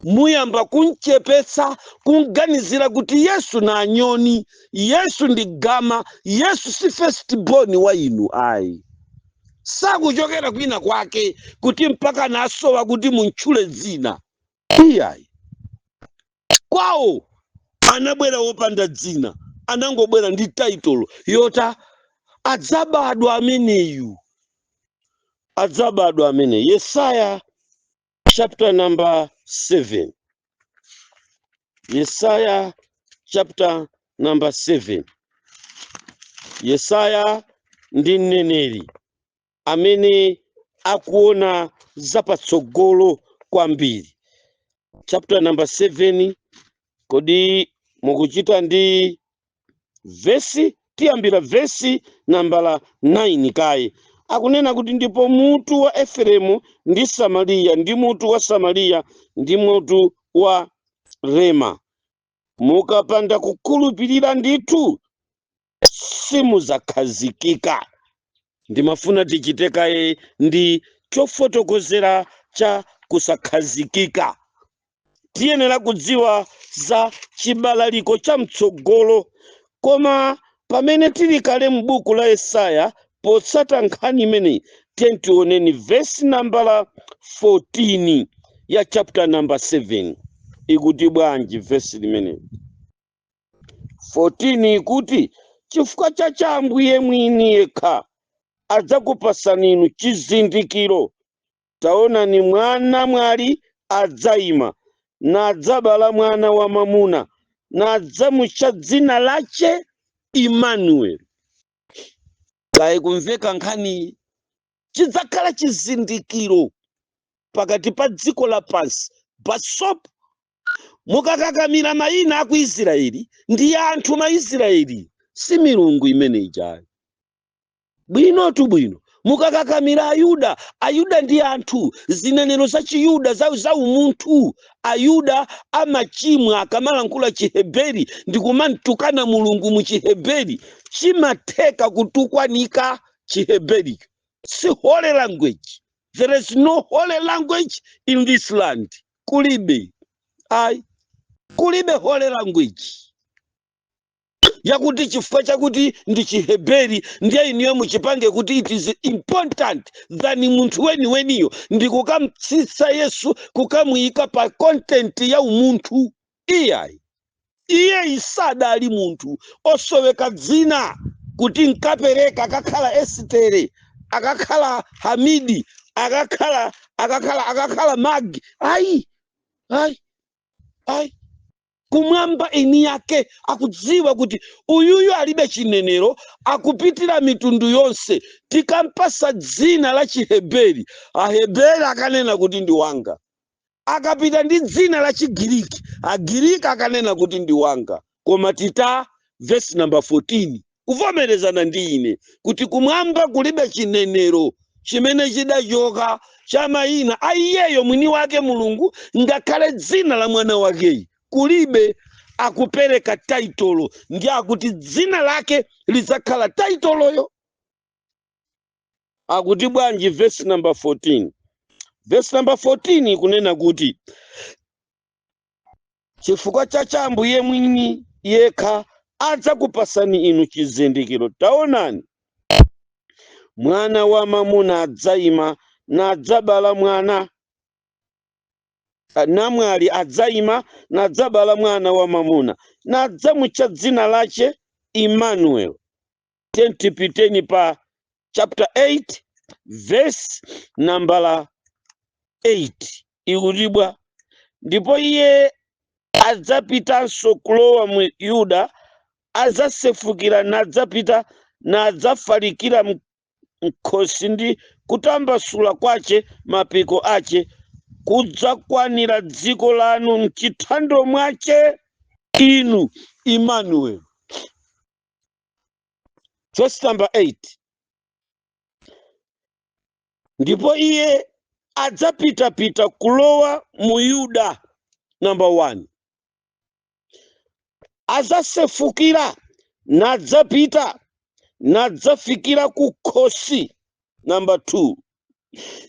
muyamba kunchepetsa, kunganizira kuti Yesu na anyoni, Yesu ndi gama, Yesu si firstborn wa inu. Ayi, sakuchokera kwina kwake kuti mpaka nasowa kuti muntchule dzina. Iyayi, kwawo anabwera wopanda dzina, anangobwera ndi taitolo yota adzabadwa ameneyu, adzabadwa amene. Yesaya chapter number 7. Yesaya chapter number 7. Yesaya ndi mneneri amene akuona zapatsogolo kwambiri. Chapter number 7, kodi mukuchita ndi vesi, tiyambira vesi nambala 9 kaye. Akunena kuti ndipo mutu wa Efereimu ndi Samariya, ndi mutu wa Samariya ndi mutu wa Rema, mukapanda kukhulupirira ndithu simuzakhazikika. Ndimafuna tichitekaye ndi chofotokozera cha kusakhazikika. Tiyenera kudziwa za chibalaliko cha mtsogolo, koma pamene tili kale m'buku la Yesaya potsata nkhani imene, tentioneni verse nambala 14 ya chapter number 7. Ikuti bwanji verse limene 14? Ikuti chifukwa cha Ambuye mwini yekha adzakupasani inu chizindikiro. Taonani mwana mwali adzayima, na adzabala mwana wa mamuna, na adzamutcha dzina lache Emmanuel. Kaye kumveka nkhani, chidzakhala chizindikiro pakati pa dziko lapansi. Basopo mukakakamira mayina aku Israeli, ndi anthu ma Israeli, si milungu imene ijayo. Bwino tu bwino mukakakamira Ayuda, Ayuda ndi anthu, zinenero za Chiyuda za umunthu. Ayuda amachimwa akamalankhula Chiheberi ndi kumantukana Mulungu mu Chiheberi, chimatheka kutukwanika Chiheberi, si holy language. There is no holy language in this land. Kulibe. Kulibe holy language. Yakuti chifukwa chakuti ndi Chiheberi ndiye iniyo muchipange kuti it is important than munthu weniyo ndi kukamtsitsa Yesu kukamuyika pa content ya umunthu. Iye sadali munthu osoweka dzina kuti nkapereka akakhala Esitere, akakhala Hamidi, akakhala Magi. Kumwamba eni yake akudziwa kuti uyuyu alibe chinenero, akupitira mitundu yonse. Tikampasa dzina la Chiheberi, Aheberi akanena kuti ndi wanga. Akapita ndi dzina la Chigiriki, Agiriki akanena kuti ndi wanga. Koma tita verse number 14 kuvomerezana ndi ine kuti kumwamba kulibe chinenero chimene chidachoka cha mayina a iyeyo mwini wake Mulungu, ngakhale dzina la mwana wakeyi kulibe. Akupereka title ndi akuti dzina lake lidzakhala title yo. Akuti bwanji verse number 14. Verse number 14 kunena kuti chifukwa cha Ambuye mwini yekha adzakupasani inu chizindikiro. Taonani, mwana wa mwamuna adzayima nadzabala mwana, namwali adzayima nadzabala mwana wa mwamuna nadzamutcha dzina lache Emmanuel. Tipiteni pa chapter 8 verse number 8 ikulibwa, ndipo iye adzapitanso kulowa mu Yuda, adzasefukira nadzapita nadzafalikira mkhosi ndi kutambasula kwache mapiko ache, kudzakwanira dziko lanu mchithando mwache inu Emmanuel. Verse number 8. Ndipo iye adzapita kulowa mu Yuda. Number 1. Adzasefukira nadzapita nadzafikira kukhosi. Number 2.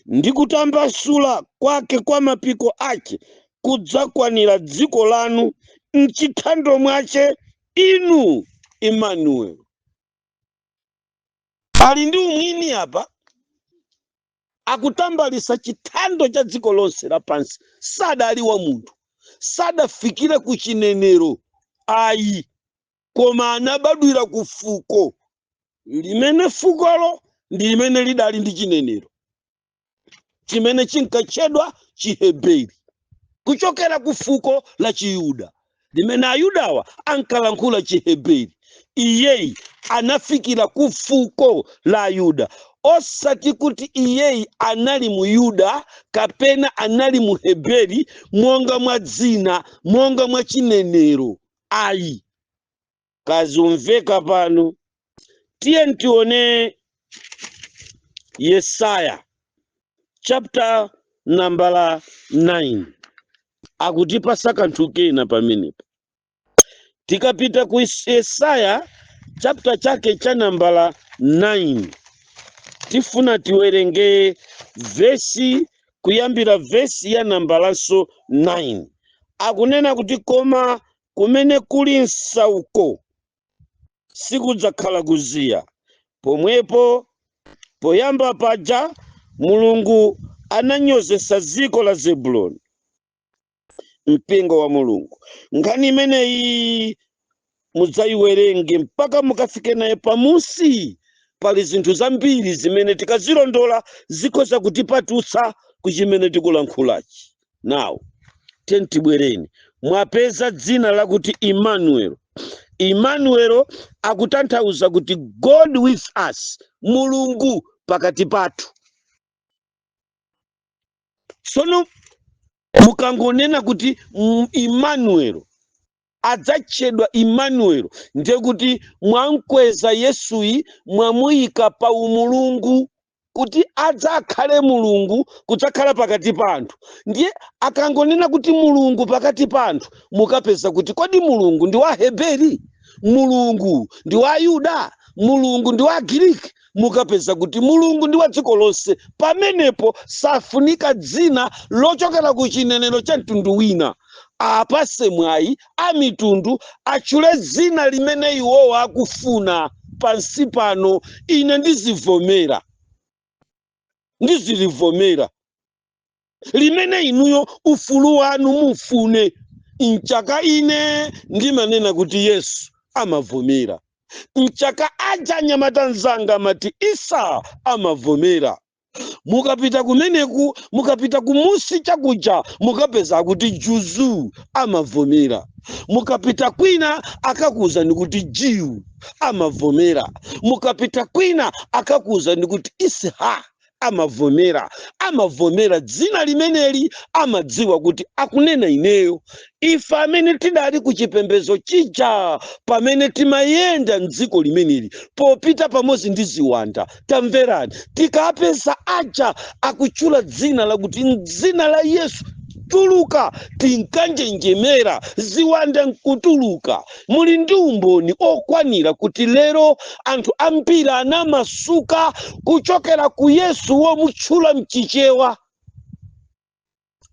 Ndi kutambasula kwake kwa mapiko ache, kudzakwanira dziko lanu mchithando mwache inu Emmanuel. Ali ndi umwini apa, akutambalisa chithando cha dziko lonse lapansi. Sadali wa munthu, sadafikire ku chinenero ayi, koma anabadwira ku fuko limene fukolo ndi limene lidali ndi chinenero chimene chinkatchedwa Chiheberi, kuchokera ku fuko la Chiyuda limene Ayudawa ankalankhula Chiheberi. Iyeyi anafikira ku fuko la Yuda, osati kuti iyeyi anali mu Yuda kapena anali mu Heberi monga mwa dzina, monga mwa chinenero ayi. Kazumveka pano, tiye tione Yesaya chapter number 9 akutipasa kanthu kena pamenepo. Tikapita ku Yesaya chapter chake cha number 9, tifuna tiwerenge vesi kuyambira vesi ya nambalanso 9. Akunena kuti koma kumene kuli nsauko sikudzakhala kuziya. Pomwepo poyamba paja Mulungu ananyozesa dziko la Zebuloni, mpingo wa Mulungu. Nkhani imeneyi mudzayiwerenge mpaka mukafike naye pamusi. Pali zinthu zambiri zimene tikazilondola zikhoza kutipatutsa ku chimene tikulankhulachi. Now, tibwereni. Mwapeza dzina lakuti Emmanuel. Emmanuel akutanthauza kuti God with us, Mulungu pakati pathu. Sono mukangonena kuti Emmanuel, adzatchedwa Emmanuel, ndiye kuti mwankweza Yesuyi mwamuyika pa umulungu kuti adzakhale Mulungu, kudzakhala pakati pa anthu. Ndiye akangonena kuti Mulungu pakati pa anthu, mukapeza kuti kodi Mulungu ndi wa Heberi, Mulungu ndi wa Yuda, Mulungu ndi wa Giriki, mukapeza kuti mulungu ndi wa dziko lonse, pamenepo safunika dzina lochokera ku chinenero cha mtundu wina. Apase mwayi a mitundu achule dzina limene iwowa akufuna pansi pano. Ine ndizivomera, ndizilivomera limene inuyo ufulu wanu mufune. Mchaka ine ndimanena kuti Yesu amavomera, mchaka aja anyamata nzanga mati Isa amavomera. Mukapita kumeneku, mukapita kumusi chakuja, mukapeza kuti Juzu amavomera. Mukapita kwina akakuza ndikuti Jiu amavomera. Mukapita kwina akakuza ndikuti Isha amavomera. Amavomera dzina limeneli, amadziwa kuti akunena ineyo. Ife amene tidali kuchipembedzo chija, pamene timayenda mdziko limeneli, popita pamodzi ndi ziwanda, tamverani, tikapeza aja akuchula dzina lakuti dzina la Yesu tuluka, tinkanjenjemera, ziwanda nkutuluka. Muli ndi umboni okwanira kuti lero anthu ambiri anamasuka kuchokera ku Yesu womutchula mchichewa,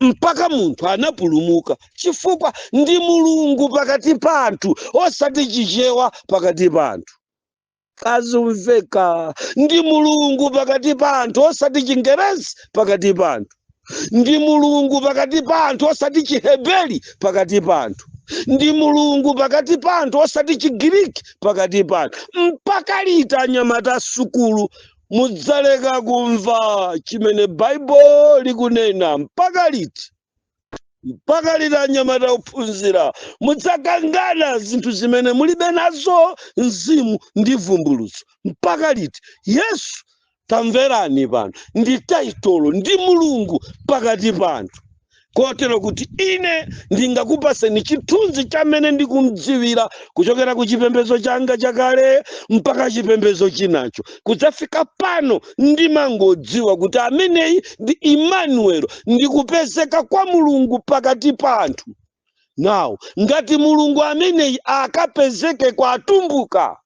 mpaka munthu anapulumuka chifukwa ndi mulungu pakati pa anthu, osati chichewa pakati pa anthu. Kazumveka, ndi mulungu pakati pa anthu, osati Chingerezi pakati pa anthu. Ndi mulungu pakati pa anthu, osati Chiheberi pakati pa anthu. Ndi mulungu pakati pa anthu, osati Chigiriki pakati pa anthu. Mpaka liti anyamata sukulu mudzaleka kumva chimene Bible likunena? Mpaka liti? Mpaka liti anyamata ophunzira mudzakangana zinthu zimene mulibe nazo mzimu ndi vumbulutso? Mpaka liti? Yesu, tamverani pano, ndi taitolo, ndi mulungu pakati pa anthu. Kotero kuti ine ndingakupaseni chithunzi chamene ndikumdziwira kuchokera ku chipembedzo changa chakale mpaka chipembedzo chinacho. Kudzafika pano ndimangodziwa kuti ameneyi ndi Emmanuel, ndikupezeka kwa mulungu pakati pa anthu. Now, ngati mulungu ameneyi akapezeke kwa atumbuka,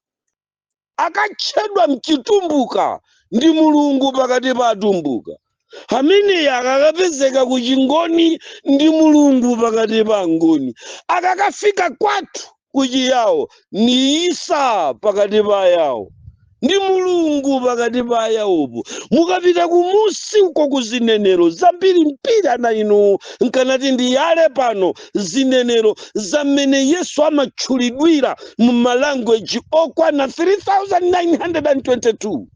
akatchedwa mchitumbuka, ndi mulungu pakati pa atumbuka. Amene akakapezeka kuchingoni, ndi mulungu pakati pa ngoni. Akakafika kwathu kuchiyawo, ni Isa pakati pa yawo, ndi mulungu pakati pa yawopo. Mukapita kumusi uko kuzinenero zambiri mpira na inu nkanati ndiyale pano zinenero zamene Yesu amatchulidwira mu malanguage okwana 3922.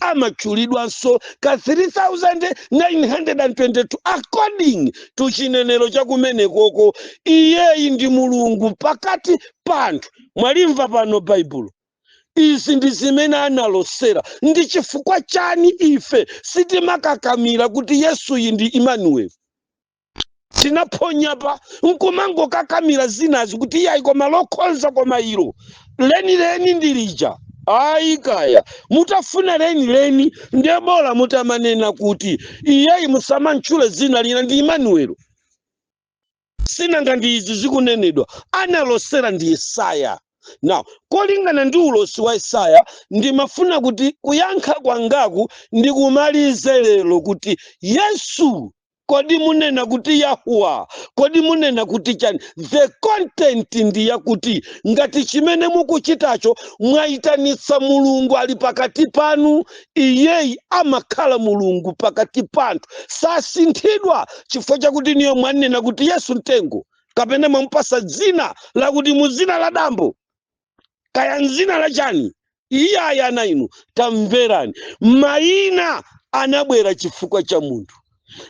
Amachulidwanso ka 3922 according to chinenero chakumenekoko. Iyeyi ndi mulungu pakati pa anthu. Mwalimva pano Baibulo? Izi ndi zimene analosera. Ndi chifukwa chani ife sitimakakamira kuti Yesu iyi ndi Emmanuel? Tinaphonya pa nkumango kakamira zinazi kuti iyayi koma lokhonza koma ilo leni ndilija. Ayi kaya, mutafuna leni ndiye bora mutamanena kuti iyeyi musamantchule zina lina ndi Emmanuel. Sinanga ndi izi zikunenedwa, analosera ndi Yesaya. Now, kolingana ndi ulosi wa Yesaya, ndimafuna kuti kuyankha kwangaku ndikumalize lero kuti Yesu, kodi munena kuti Yahuwa, kodi munena kuti chani? The content ndi yakuti ngati chimene mukuchitacho mwayitanitsa mulungu ali pakati panu, iyeyi amakhala mulungu pakati panu, sasinthidwa chifukwa chakuti niyo mwanena kuti Yesu mtengo, kapena mwamupasa dzina lakuti muzina la dambo, kaya nzina la chani. Iye ayana inu, tamverani, mayina anabwera chifukwa cha munthu.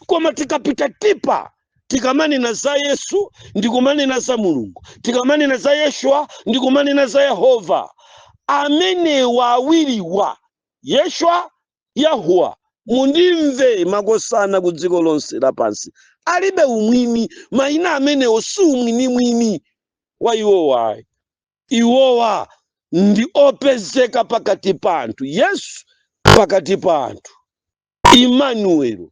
Koma tikapita tipa, tikamanena za Yesu ndikumanena za mulungu, tikamanena za Yeshua ndikumanena za Yehova. Amene wawiriwa, Yeshua, Yahuwa, mundimve makosana ku dziko lonse lapansi, alibe umwini. Mayina amenewo si umwini wa iwowa. Iwowa ndi opezeka pakati pa anthu. Yesu pakati pa anthu. Emmanuel.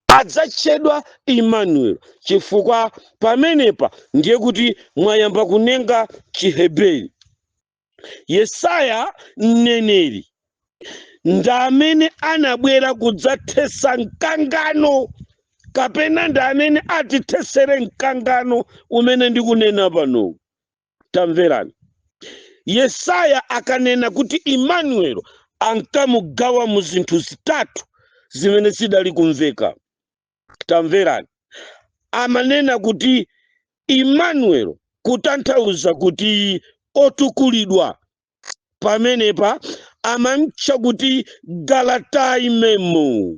Adzatchedwa Emmanuel chifukwa pamenepa ndiye kuti mwayamba kunenga Chiheberi. Yesaya mneneri ndamene anabwera kudzathesa mkangano kapena ndamene atithesere mkangano umene ndikunena pano. Tamverani, Yesaya akanena kuti Emmanuel ankamugawa mu zinthu zitatu zimene zidali kumveka. Tamverani, amanena kuti Emmanuel kutanthauza kuti otukulidwa. Pamenepa amamtcha kuti Galatai Memo.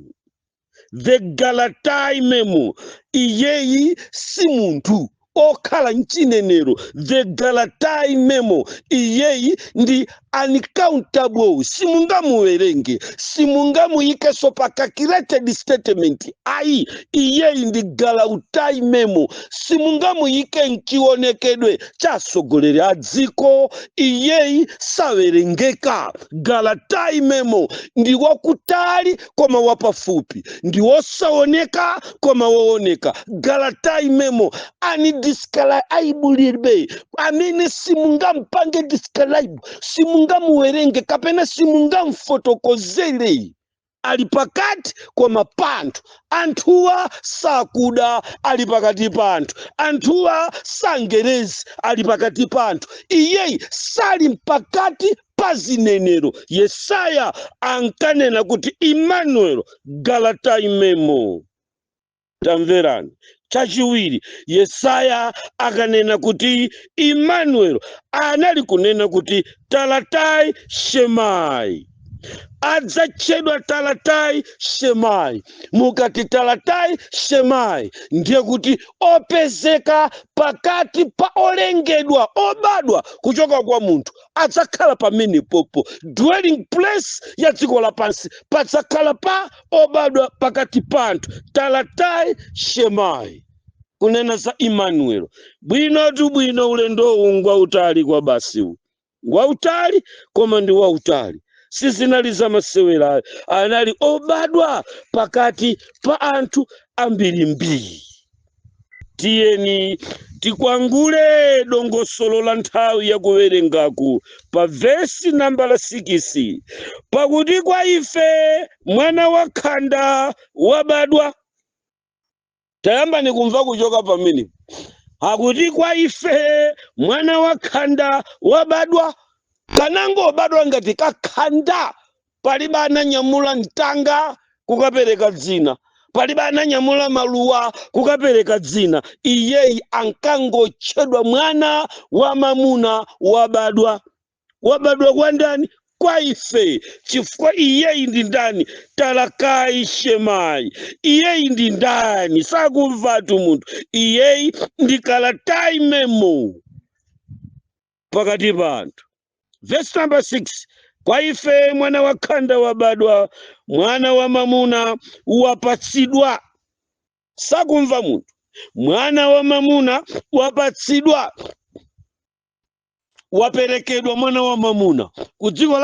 The Galatai Memo, iyeyi si munthu okhala mchinenero. The Galatai Memo, iyeyi ndi uncountable, simungamuwerenge, simungamuyikeso pa calculated statement. Ayi, iyeyi ndi Galatai Memo, simungamuyike mchionekedwe cha atsogoleri a dziko. Iyeyi sawerengeka. Galatai Memo ndi wakutali koma wapafupi, ndi wosaoneka koma wooneka. Galatai Memo ani describe amene simungampange describe, simungamuwerenge kapena simungamfotokozere. Ali pakati koma panthu. Anthuwa sakuda, ali pakati panthu. Anthuwa sangerezi, ali pakati panthu. Iyeyi sali pakati pa zinenero. Yesaya ankanena kuti Emmanuel Galatai Memo. Tamverani, chachiwiri, Yesaya akanena kuti Emmanuel anali kunena kuti Talatai Shemai. Adzatchedwa Talatai Shemai. Mukati Talatai Shemai ndiye kuti opezeka pakati pa olengedwa, obadwa kuchoka kwa munthu, adzakhala pamene popo. Dwelling place ya dziko lapansi padzakhala pa obadwa pakati pa anthu. Talatai Shemai kunena za Emmanuel. Bwinotu bwino ulendo ngwa utali kwa basiwu, ngwa utali koma ndi wa utali. Sizinali za masewera, anali obadwa pakati pa anthu ambirimbiri. Tiyeni tikwangule dongosolo la nthawi ya kuwerengaku pa vesi nambala 6. Pakuti kwa ife mwana wakhanda wabadwa. Tayamba ni kumva kuchoka pamene. Akuti kwa ife mwana wakhanda wabadwa. Kanango obadwa ngati kakhanda, palibe ananyamula mtanga kukapereka dzina, palibe ananyamula maluwa kukapereka dzina. Iyeyi ankangotchedwa mwana wa mamuna wabadwa. Wabadwa kwa ndani? Kwa ife. Chifukwa iyeyi ndi ndani? Talakai Shemai. Iyeyi ndi ndani? Sakumvatu munthu. Iyeyi ndi Galatai Memo pakati pa anthu. Verse number 6. Kwa ife mwana wakhanda wabadwa, mwana wa mamuna wapatsidwa. Sakumva munthu. Mwana wa mamuna wapatsidwa. Waperekedwa mwana wa mamuna ku dziko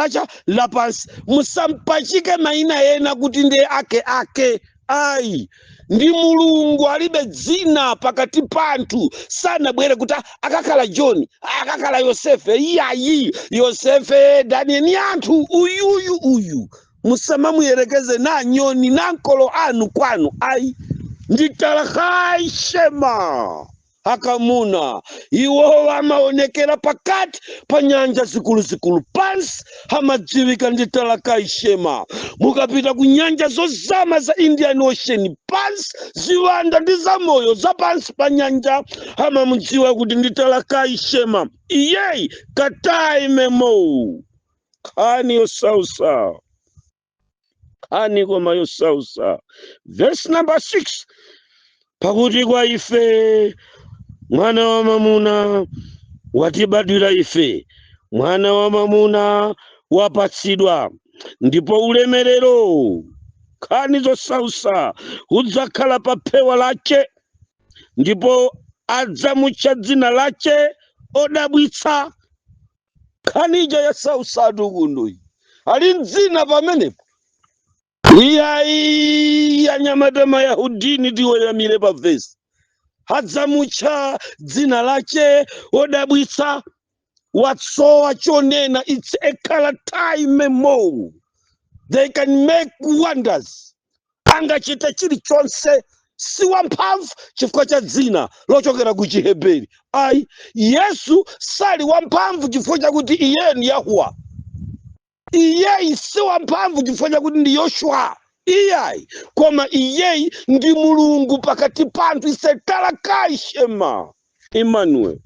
lapansi. Musampachike mayina ena kuti ndi ake. Ayi, ndi Mulungu alibe dzina pakati pa anthu. Sanabwere kuti akakhala John, akakhala Yosefe. Iyayi, Yosefe, Daniel ni anthu uyu. Musamamuyerekeze na nyoni na nkolo anu kwanu. Ayi, ndi Talakai Shema akamuna. Iwo amaonekera pakati pa nyanja zikulu pansi, amadziwika ndi Talakai Shema. Mukapita ku nyanja zozama za Indian Ocean pansi, ziwanda ndi zamoyo za pansi pa nyanja, amamudziwa kuti ndi Talakai Shema. Iyeyi Galatai Memo. Khani yosausa, khani koma yosausa. Verse number 6. Pakuti kwa ife mwana wa mamuna watibadwira ife, mwana wa mamuna wapatsidwa, ndipo ulemerero, khani zosausa, udzakhala pa phewa lace, ndipo adzamutcha dzina lace odabwitsa. Khani ija yasausatu kuno ali dzina pamenepo. Iyayi anyamata Mayahudini tiweramire pa vesi. Adzamutcha dzina lace odabwitsa. Watsowa chonena, it's a Galatai Memo. they can make wonders. Angachita chilichonse si wamphamvu chifukwa cha dzina lochokera ku Chiheberi. Ayi, Yesu sali wamphamvu chifukwa chakuti iye ni Yahuwa. Iyeyi si wamphamvu chifukwa chakuti ndi Yoshua. Iyayi, koma iyeyi ndi Mulungu pakati panthu. Isetalakai Shema Emmanuel.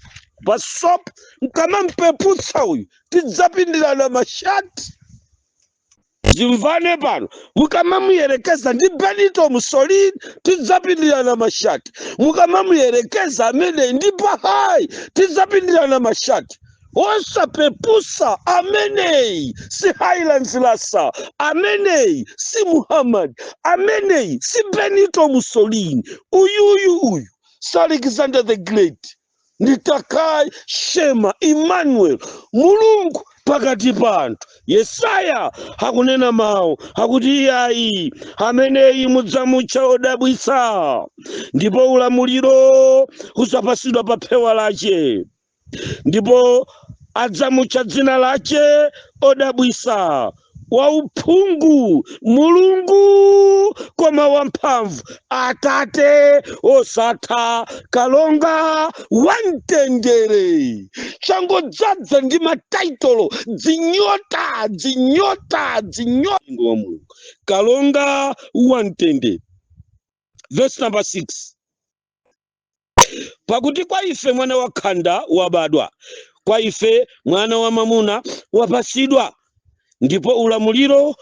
Pasop mkama mpeputsa uyu tidzapindilana mashati. Jimvane pano mukama muyerekeza ndi Benito Mussolini tidzapindilana mashati. Mukama muyerekeza amene ndi Bahai tidzapindilana mashati. Osapepusa ameneyi si Haile Selassie, ameneyi si Muhammad, ameneyi si Benito Mussolini. Uyu si Alexander the Great. Nitakai Shema Emmanuel, Mulungu pakati panthu. Yesaya hakunena mawu hakuti iyayi ameneyi mudzamutcha odabwitsa, ndipo ulamuliro uzapasidwa pa phewa lace, ndipo adzamutcha dzina lace odabwitsa, wauphungu, Mulungu koma wamphamvu, Atate osatha, kalonga wamtendere. Changodzaza ndi mataitolo dzinyota. Kalonga wamtendere. Verse number 6. Pakuti kwa ife mwana wakhanda wabadwa, kwa ife mwana wa mamuna wapasidwa, ndipo ulamuliro